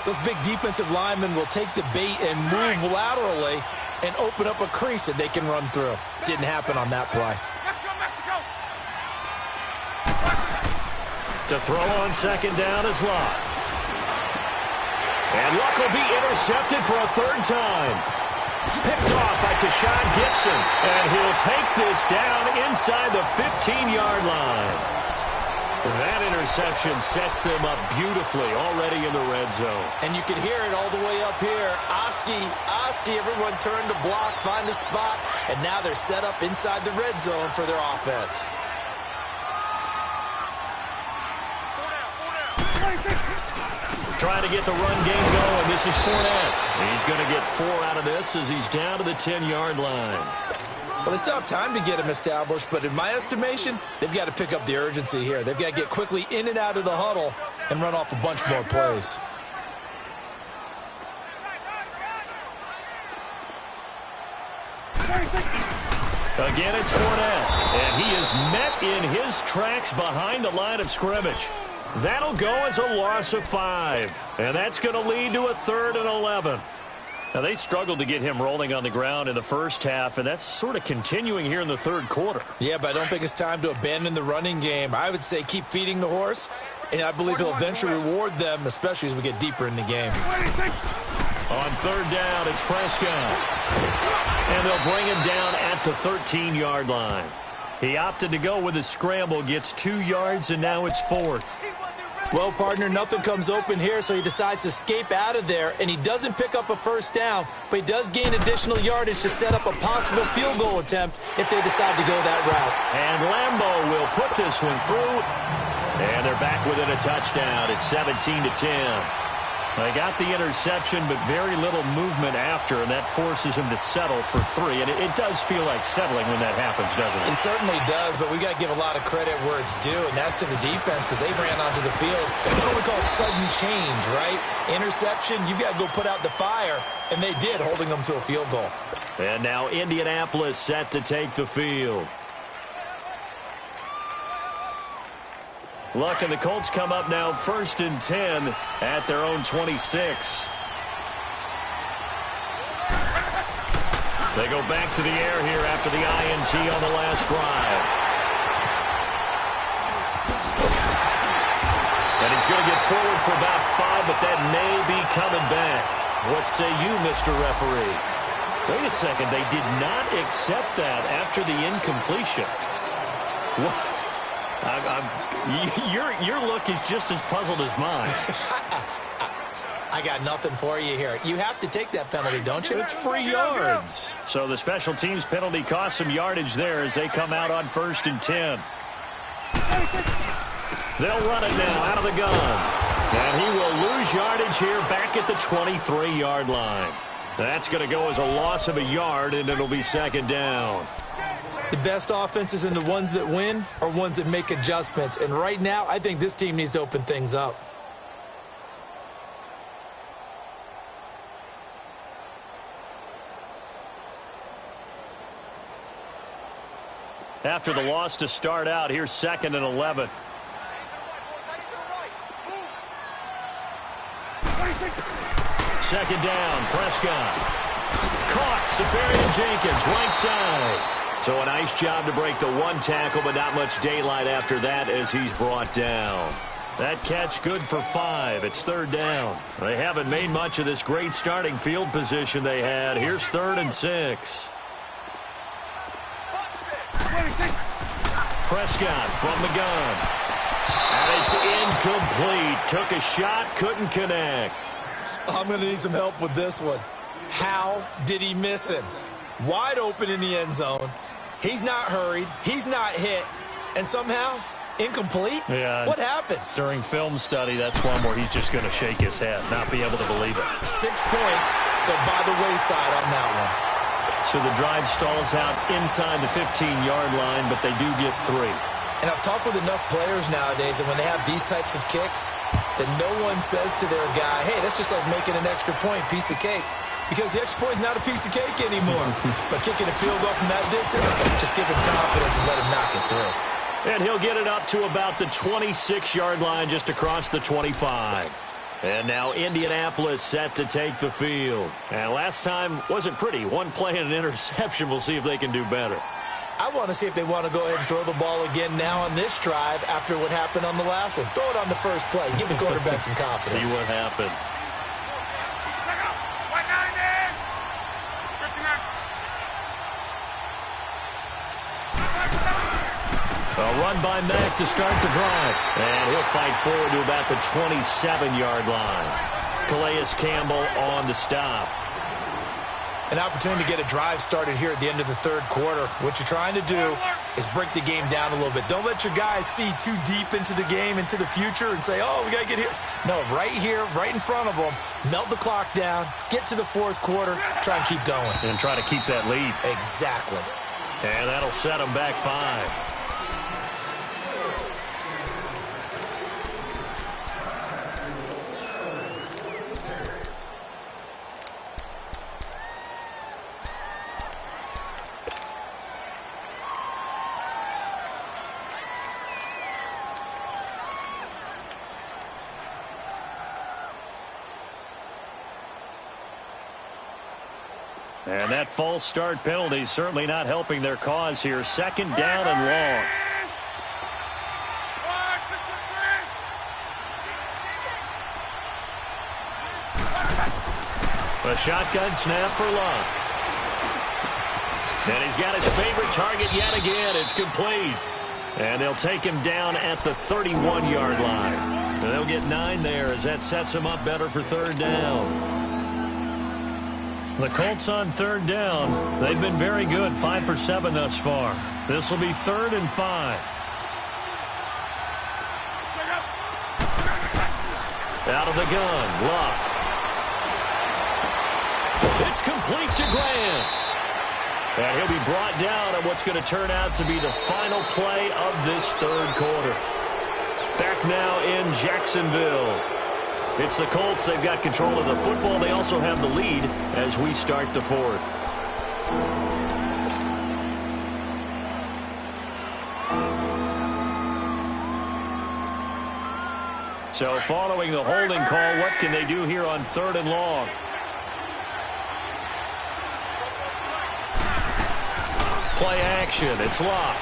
those big defensive linemen will take the bait and move laterally and open up a crease that they can run through. Didn't happen on that play. Let's go, Mexico! To throw on 2nd down is Luck. And Luck will be intercepted for a 3rd time. Picked off by Tashawn Gibson. And he'll take this down inside the 15-yard line. That interception sets them up beautifully already in the red zone. And you can hear it all the way up here. Oski, everyone turned to block, find a spot, and now they're set up inside the red zone for their offense. Trying to get the run game going. This is Fournette. He's going to get 4 out of this as he's down to the 10-yard line. Well, they still have time to get him established, but in my estimation, they've got to pick up the urgency here. They've got to get quickly in and out of the huddle and run off a bunch more plays. Again, it's Fournette, and he is met in his tracks behind the line of scrimmage. That'll go as a loss of 5, and that's going to lead to a 3rd and 11. Now, they struggled to get him rolling on the ground in the first half, and that's sort of continuing here in the third quarter. Yeah, but I don't think it's time to abandon the running game. I would say keep feeding the horse, and I believe he'll eventually reward them, especially as we get deeper in the game. On 3rd down, it's Prescott. And they'll bring him down at the 13-yard line. He opted to go with a scramble, gets 2 yards, and now it's 4th. Well, partner, nothing comes open here, so he decides to escape out of there, and he doesn't pick up a first down, but he does gain additional yardage to set up a possible field goal attempt if they decide to go that route. And Lambeau will put this one through, and they're back within a touchdown. It's 17-10. They got the interception, but very little movement after, and that forces him to settle for 3. And it does feel like settling when that happens, doesn't it? It certainly does, but we got to give a lot of credit where it's due, and that's to the defense because they ran onto the field. It's what we call sudden change, right? Interception, you got to go put out the fire, and they did, holding them to a field goal. And now Indianapolis set to take the field. Look, and the Colts come up now 1st and 10 at their own 26. They go back to the air here after the INT on the last drive. And he's going to get forward for about 5, but that may be coming back. What say you, Mr. Referee? Wait a second. They did not accept that after the incompletion. What? Your look is just as puzzled as mine. I got nothing for you here. You have to take that penalty, don't you? It's free yards. So the special teams penalty cost some yardage there as they come out on 1st and 10. They'll run it now out of the gun. And he will lose yardage here back at the 23-yard line. That's going to go as a loss of a yard, and it'll be 2nd down. The best offenses and the ones that win are ones that make adjustments. And right now, I think this team needs to open things up. After the loss to start out, here's 2nd and 11. Second down, Prescott. Caught, Safarian-Jenkins, right side. So a nice job to break the 1 tackle, but not much daylight after that as he's brought down. That catch good for 5. It's 3rd down. They haven't made much of this great starting field position they had. Here's 3rd and 6. Prescott from the gun. And it's incomplete. Took a shot, couldn't connect. I'm going to need some help with this one. How did he miss him? Wide open in the end zone. He's not hurried. He's not hit. And somehow, incomplete? Yeah. What happened? During film study, that's one where he's just going to shake his head, not be able to believe it. 6 points. They're by the wayside on that one. So the drive stalls out inside the 15-yard line, but they do get 3. And I've talked with enough players nowadays, and when they have these types of kicks, that no one says to their guy, hey, that's just like making an extra point, piece of cake. Because the extra point is not a piece of cake anymore. But kicking a field goal from that distance, just give him confidence and let him knock it through. And he'll get it up to about the 26-yard line, just across the 25. And now Indianapolis set to take the field. And last time wasn't pretty. 1 play and an interception. We'll see if they can do better. I want to see if they want to go ahead and throw the ball again now on this drive after what happened on the last one. Throw it on the first play. Give the quarterback some confidence. See what happens. A run by Mack to start the drive. And he'll fight forward to about the 27-yard line. Calais Campbell on the stop. An opportunity to get a drive started here at the end of the third quarter. What you're trying to do is break the game down a little bit. Don't let your guys see too deep into the game, into the future, and say, oh, we got to get here. No, right here, right in front of them, melt the clock down, get to the fourth quarter, try and keep going. And try to keep that lead. Exactly. And that'll set them back 5. And that false start penalty certainly not helping their cause here. Second down and long. A shotgun snap for Love. And he's got his favorite target yet again. It's complete. And they'll take him down at the 31-yard line. And they'll get 9 there as that sets him up better for third down. The Colts on third down. They've been very good, 5 for 7 thus far. This will be 3rd and 5. Out of the gun, Luck. It's complete to Grant. And he'll be brought down on what's going to turn out to be the final play of this third quarter. Back now in Jacksonville. It's the Colts. They've got control of the football. They also have the lead as we start the fourth. So following the holding call, what can they do here on 3rd and long? Play action. It's Locke.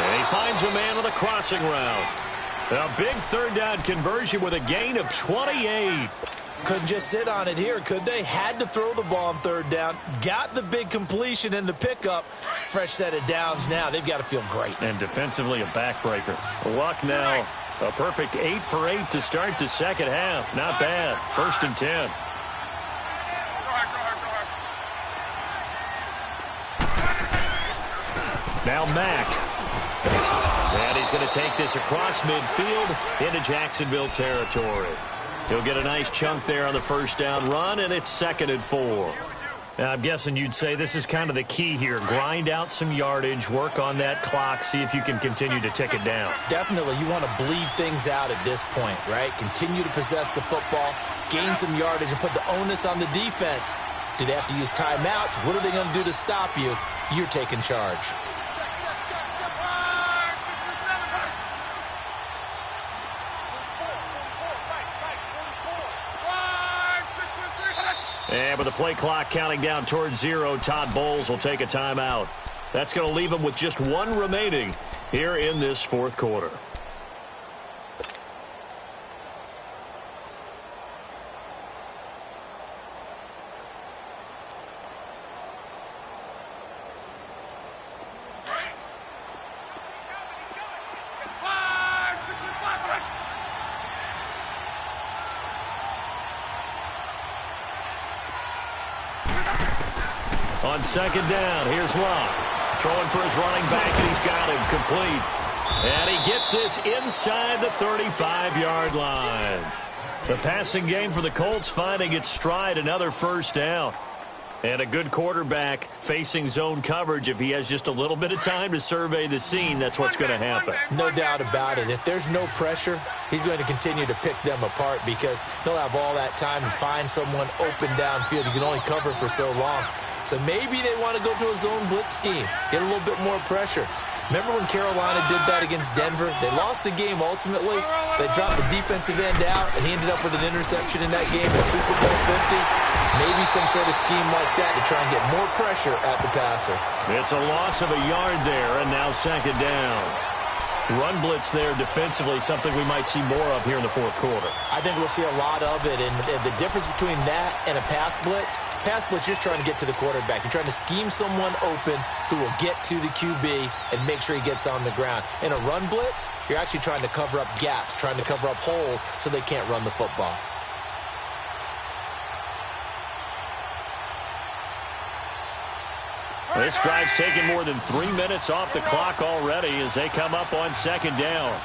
And he finds a man on the crossing route. A big third down conversion with a gain of 28. Couldn't just sit on it here, could they? Had to throw the ball on third down. Got the big completion in the pickup. Fresh set of downs now. They've got to feel great. And defensively a backbreaker. Luck now. A perfect 8 for 8 to start the second half. Not bad. 1st and 10. Now Mack. And he's going to take this across midfield into Jacksonville territory. He'll get a nice chunk there on the first down run, and it's 2nd and 4. Now, I'm guessing you'd say this is kind of the key here. Grind out some yardage, work on that clock, see if you can continue to tick it down. Definitely. You want to bleed things out at this point, right? Continue to possess the football, gain some yardage, and put the onus on the defense. Do they have to use timeouts? What are they going to do to stop you? You're taking charge. And with the play clock counting down towards 0, Todd Bowles will take a timeout. That's going to leave him with just 1 remaining here in this fourth quarter. On 2nd down, here's Locke. Throwing for his running back, and he's got him complete. And he gets this inside the 35-yard line. The passing game for the Colts finding its stride, another first down. And a good quarterback facing zone coverage. If he has just a little bit of time to survey the scene, that's what's going to happen. No doubt about it. If there's no pressure, he's going to continue to pick them apart because he'll have all that time to find someone open downfield. He can only cover for so long. So maybe they want to go to a zone blitz scheme, get a little bit more pressure. Remember when Carolina did that against Denver? They lost the game ultimately. They dropped the defensive end out, and he ended up with an interception in that game in Super Bowl 50. Maybe some sort of scheme like that to try and get more pressure at the passer. It's a loss of a yard there, and now 2nd down. run blitz there defensively, something we might see more of here in the fourth quarter. I think we'll see a lot of it, and the difference between that and a pass blitz, you're just trying to get to the quarterback. You're trying to scheme someone open who will get to the QB and make sure he gets on the ground. In a run blitz, you're actually trying to cover up gaps, trying to cover up holes so they can't run the football. This drive's taken more than 3 minutes off the clock already as they come up on second down.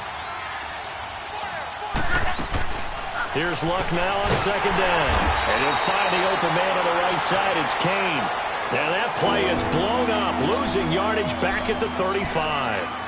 Here's Luck now on second down. And he'll find the open man on the right side. It's Kane. Now that play is blown up, losing yardage back at the 35.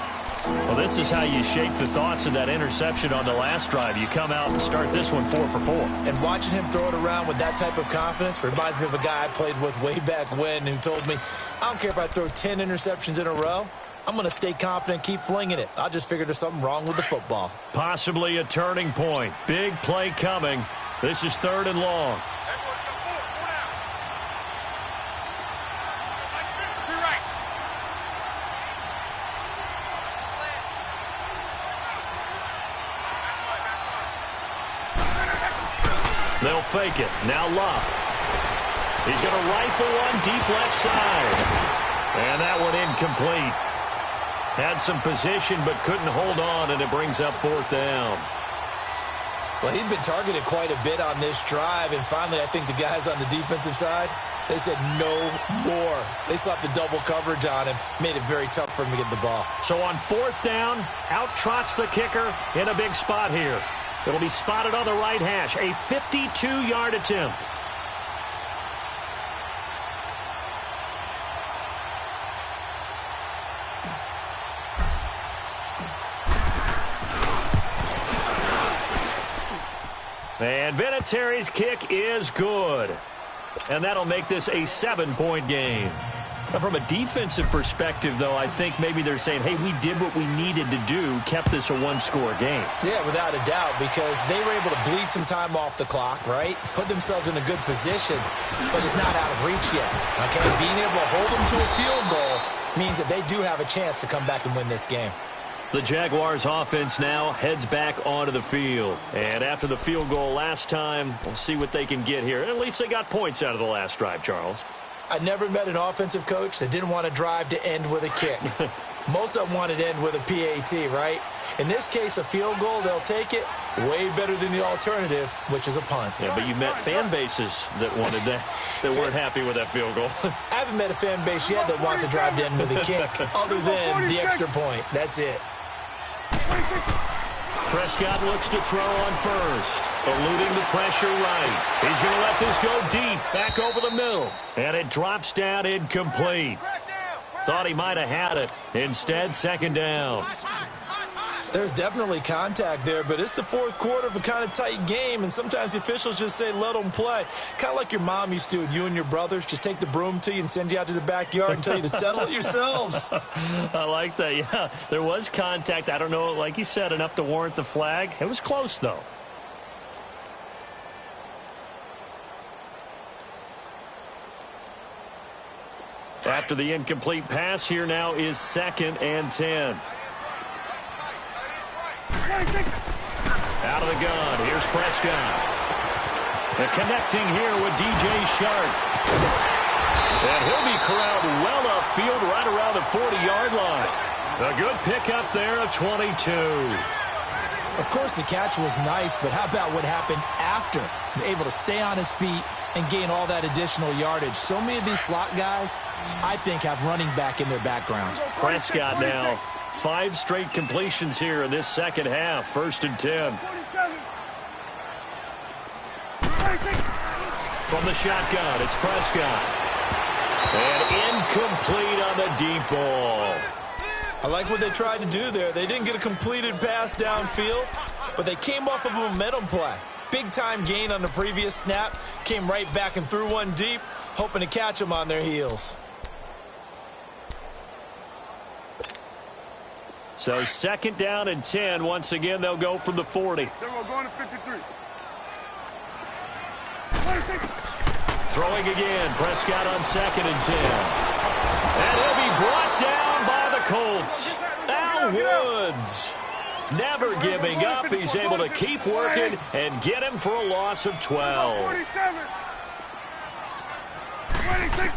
Well, this is how you shake the thoughts of that interception on the last drive. You come out and start this one 4 for 4. And watching him throw it around with that type of confidence reminds me of a guy I played with way back when who told me, I don't care if I throw 10 interceptions in a row. I'm going to stay confident and keep flinging it. I just figured there's something wrong with the football. Possibly a turning point. Big play coming. This is 3rd and long. They'll fake it. Now Luck. He's going to rifle one deep left side. And that one incomplete. Had some position but couldn't hold on, and it brings up 4th down. Well, he'd been targeted quite a bit on this drive, and finally I think the guys on the defensive side, they said no more. They slapped the double coverage on him, made it very tough for him to get the ball. So on 4th down, out trots the kicker in a big spot here. It'll be spotted on the right hash. A 52-yard attempt. And Vinatieri's kick is good. And that'll make this a 7-point game. Now, from a defensive perspective, though, I think maybe they're saying, hey, we did what we needed to do, kept this a 1-score game. Yeah, without a doubt, because they were able to bleed some time off the clock, right? Put themselves in a good position, but it's not out of reach yet. Okay, being able to hold them to a field goal means that they do have a chance to come back and win this game. The Jaguars offense now heads back onto the field. And after the field goal last time, we'll see what they can get here. At least they got points out of the last drive, Charles. I never met an offensive coach that didn't want to drive to end with a kick. Most of them wanted to end with a PAT, right? In this case, a field goal, they'll take it. Way better than the alternative, which is a punt. Yeah, but you met fan bases that wanted that, that weren't happy with that field goal. I haven't met a fan base yet that wants to drive to end with a kick, other than the extra point. That's it. Prescott looks to throw on first, eluding the pressure right. He's going to let this go deep, back over the middle. And it drops down incomplete. Thought he might have had it. Instead, 2nd down. There's definitely contact there, but it's the 4th quarter of a kind of tight game, and sometimes the officials just say, let them play. Kind of like your mom used to with you and your brothers. Just take the broom to you and send you out to the backyard and tell you to settle it yourselves. I like that, yeah. There was contact. I don't know, like you said, enough to warrant the flag. It was close, though. After the incomplete pass, here now is 2nd and 10. Out of the gun, here's Prescott. And connecting here with DJ Shark. And he'll be corralled well upfield right around the 40-yard line. A good pickup there of 22. Of course, the catch was nice, but how about what happened after? Able to stay on his feet and gain all that additional yardage. So many of these slot guys, I think, have running back in their background. Prescott now, 5 straight completions here in this second half. 1st and 10. From the shotgun, it's Prescott. And incomplete on the deep ball. I like what they tried to do there. They didn't get a completed pass downfield, but they came off of a momentum play. Big-time gain on the previous snap. Came right back and threw one deep, hoping to catch them on their heels. So 2nd down and 10. Once again, they'll go from the 40. Then we're going to 53. Throwing again. Prescott on 2nd and 10. And he'll be brought down by the Colts. Al Woods. Never giving up. He's able to keep working and get him for a loss of 12. 47. 26.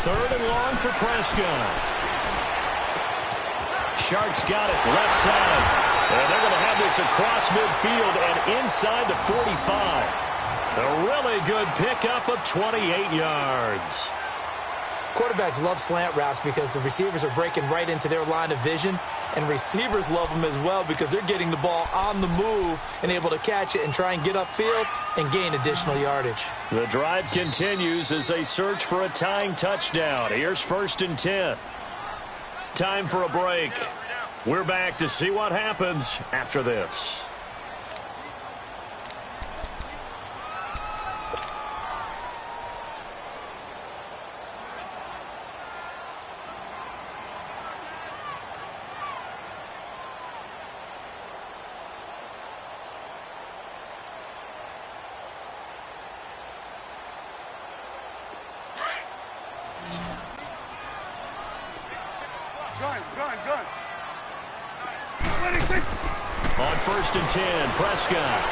Third and long for Prescott. Sharks got it left side. And they're going to have this across midfield and inside the 45. A really good pickup of 28 yards. Quarterbacks love slant routes because the receivers are breaking right into their line of vision, and receivers love them as well because they're getting the ball on the move and able to catch it and try and get upfield and gain additional yardage. The drive continues as they search for a tying touchdown. Here's 1st and 10. Time for a break. We're back to see what happens after this. Gun. 26. On 1st and 10, Prescott.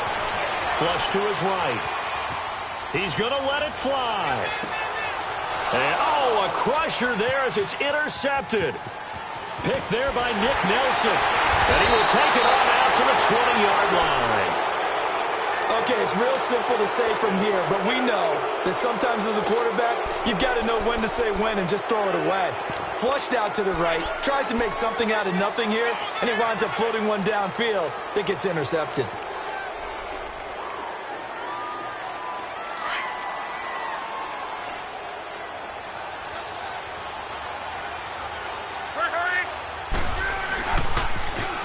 Flush to his right. He's going to let it fly. And, oh, a crusher there as it's intercepted. Picked there by Nick Nelson. And he will take it on out to the 20-yard line. Okay, it's real simple to say from here, but we know that sometimes as a quarterback, you've got to know when to say when and just throw it away. Flushed out to the right, tries to make something out of nothing here, and he winds up floating one downfield that gets intercepted.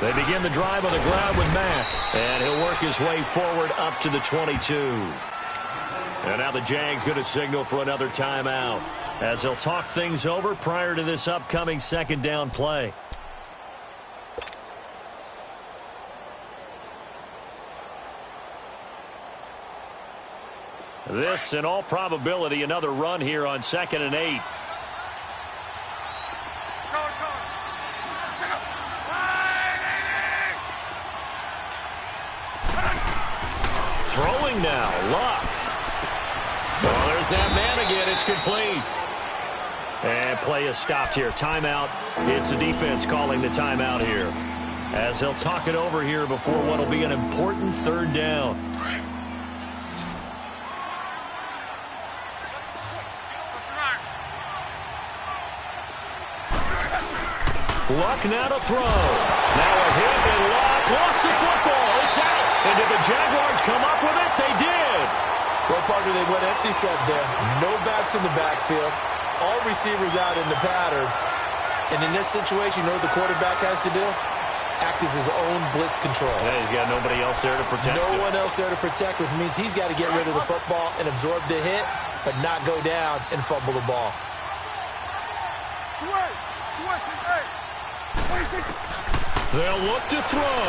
They begin the drive on the ground with Mack, and he'll work his way forward up to the 22. And now the Jags going to signal for another timeout as they'll talk things over prior to this upcoming 2nd down play. This, in all probability, another run here on 2nd and 8. Throwing now, Luck. Oh, there's that man again. It's complete. And play is stopped here. Timeout. It's the defense calling the timeout here, as they'll talk it over here before what will be an important 3rd down. Luck now to throw. Now a hit, and Luck lost the football. It's out. And did the Jaguars come up with it? They did. Well, partner, they went empty set there. No backs in the backfield. All receivers out in the pattern. And in this situation, you know what the quarterback has to do? Act as his own blitz control. Yeah, he's got nobody else there to protect him. No one else there to protect, which means he's got to get rid of the football and absorb the hit, but not go down and fumble the ball. Switch. 26. They'll look to throw.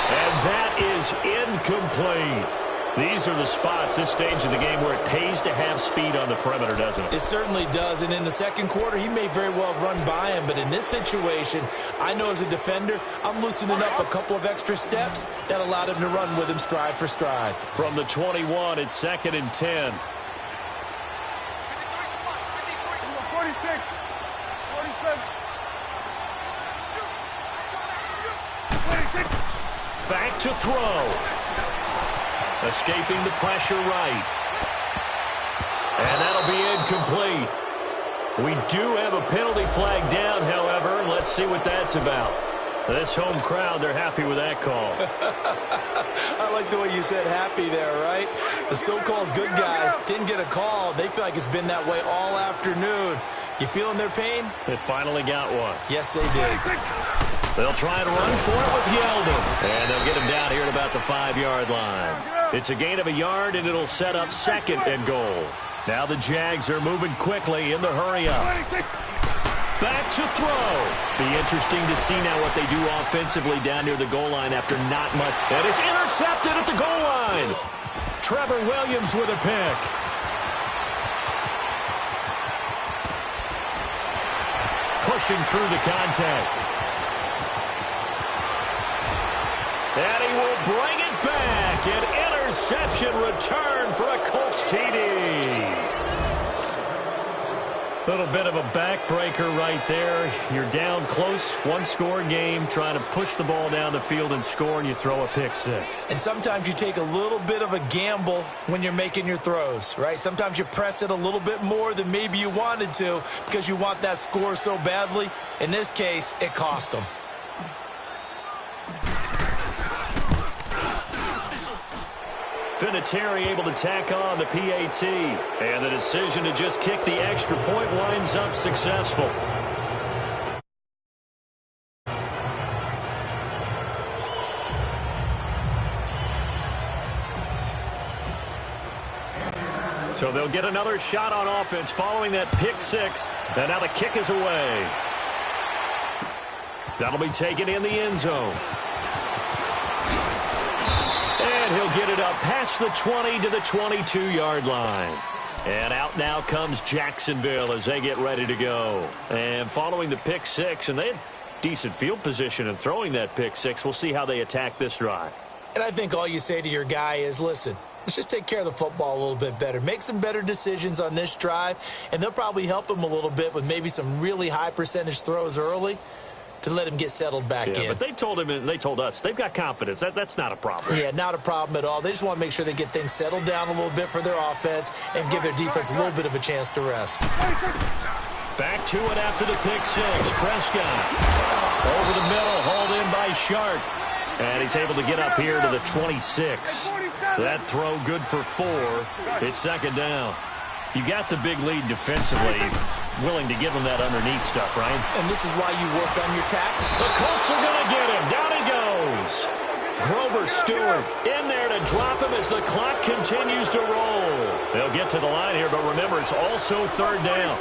And that is incomplete. These are the spots, this stage of the game, where it pays to have speed on the perimeter, doesn't it? It certainly does. And in the 2nd quarter, he may very well run by him. But in this situation, I know as a defender, I'm loosening up a couple of extra steps that allowed him to run with him stride for stride. From the 21, it's 2nd and 10. 46. 47. 26. Back to throw. Escaping the pressure right. And that'll be incomplete. We do have a penalty flag down, however. Let's see what that's about. This home crowd, they're happy with that call. I like the way you said happy there, right? The so-called good guys didn't get a call. They feel like it's been that way all afternoon. You feeling their pain? They finally got one. Yes, they did. They'll try and run for it with Yeldon. And they'll get him down here at about the 5-yard line. It's a gain of a yard, and it'll set up 2nd and goal. Now the Jags are moving quickly in the hurry-up. Back to throw. Be interesting to see now what they do offensively down near the goal line after not much. And it's intercepted at the goal line. Trevor Williams with a pick. Pushing through the contact. interception return for a Colts TD. Little bit of a backbreaker right there. You're down close, one-score game, trying to push the ball down the field and score, and you throw a pick six. And sometimes you take a little bit of a gamble when you're making your throws, right? Sometimes you press it a little bit more than maybe you wanted to because you want that score so badly. In this case, it cost them. Vinatieri able to tack on the PAT. And the decision to just kick the extra point winds up successful. So they'll get another shot on offense following that pick six. And now the kick is away. That'll be taken in the end zone. And he'll get it up past the 20 to the 22-yard line. And out now comes Jacksonville as they get ready to go. And following the pick six, and they had decent field position in throwing that pick six. We'll see how they attack this drive. And I think all you say to your guy is, listen, let's just take care of the football a little bit better. Make some better decisions on this drive, and they'll probably help him a little bit with maybe some really high percentage throws early to let him get settled back in. But they told him and they told us they've got confidence. That's not a problem. Yeah, not a problem at all. They just want to make sure they get things settled down a little bit for their offense and give their defense a little bit of a chance to rest. Back to it after the pick six. Prescott over the middle, hauled in by Shark. And he's able to get up here to the 26. That throw good for 4. It's second down. You got the big lead defensively. Willing to give him that underneath stuff, right? And this is why you work on your tackle. The Colts are going to get him. Down he goes. Grover Stewart in there to drop him as the clock continues to roll. They'll get to the line here, but remember, it's also third down.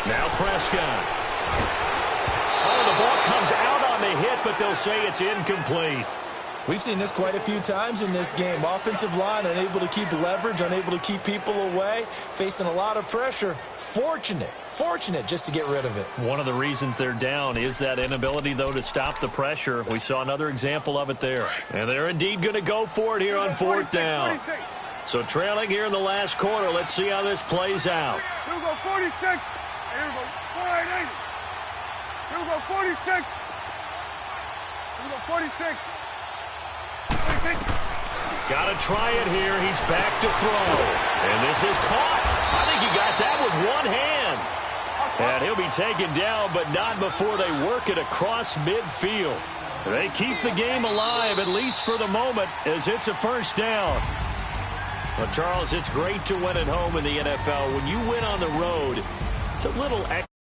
Now Prescott. Oh, the ball comes out on the hit, but they'll say it's incomplete. We've seen this quite a few times in this game. Offensive line unable to keep leverage, unable to keep people away, facing a lot of pressure. Fortunate just to get rid of it. One of the reasons they're down is that inability, though, to stop the pressure. We saw another example of it there. And they're indeed going to go for it here on fourth down. So trailing here in the last quarter. Let's see how this plays out. Here we go, 46. Here we go, 480. Here we go, 46. Here we go, 46. Got to try it here. He's back to throw. And this is caught. I think he got that with one hand. And he'll be taken down, but not before they work it across midfield. They keep the game alive, at least for the moment, as it's a first down. Well, Charles, it's great to win at home in the NFL. When you win on the road, it's a little extra.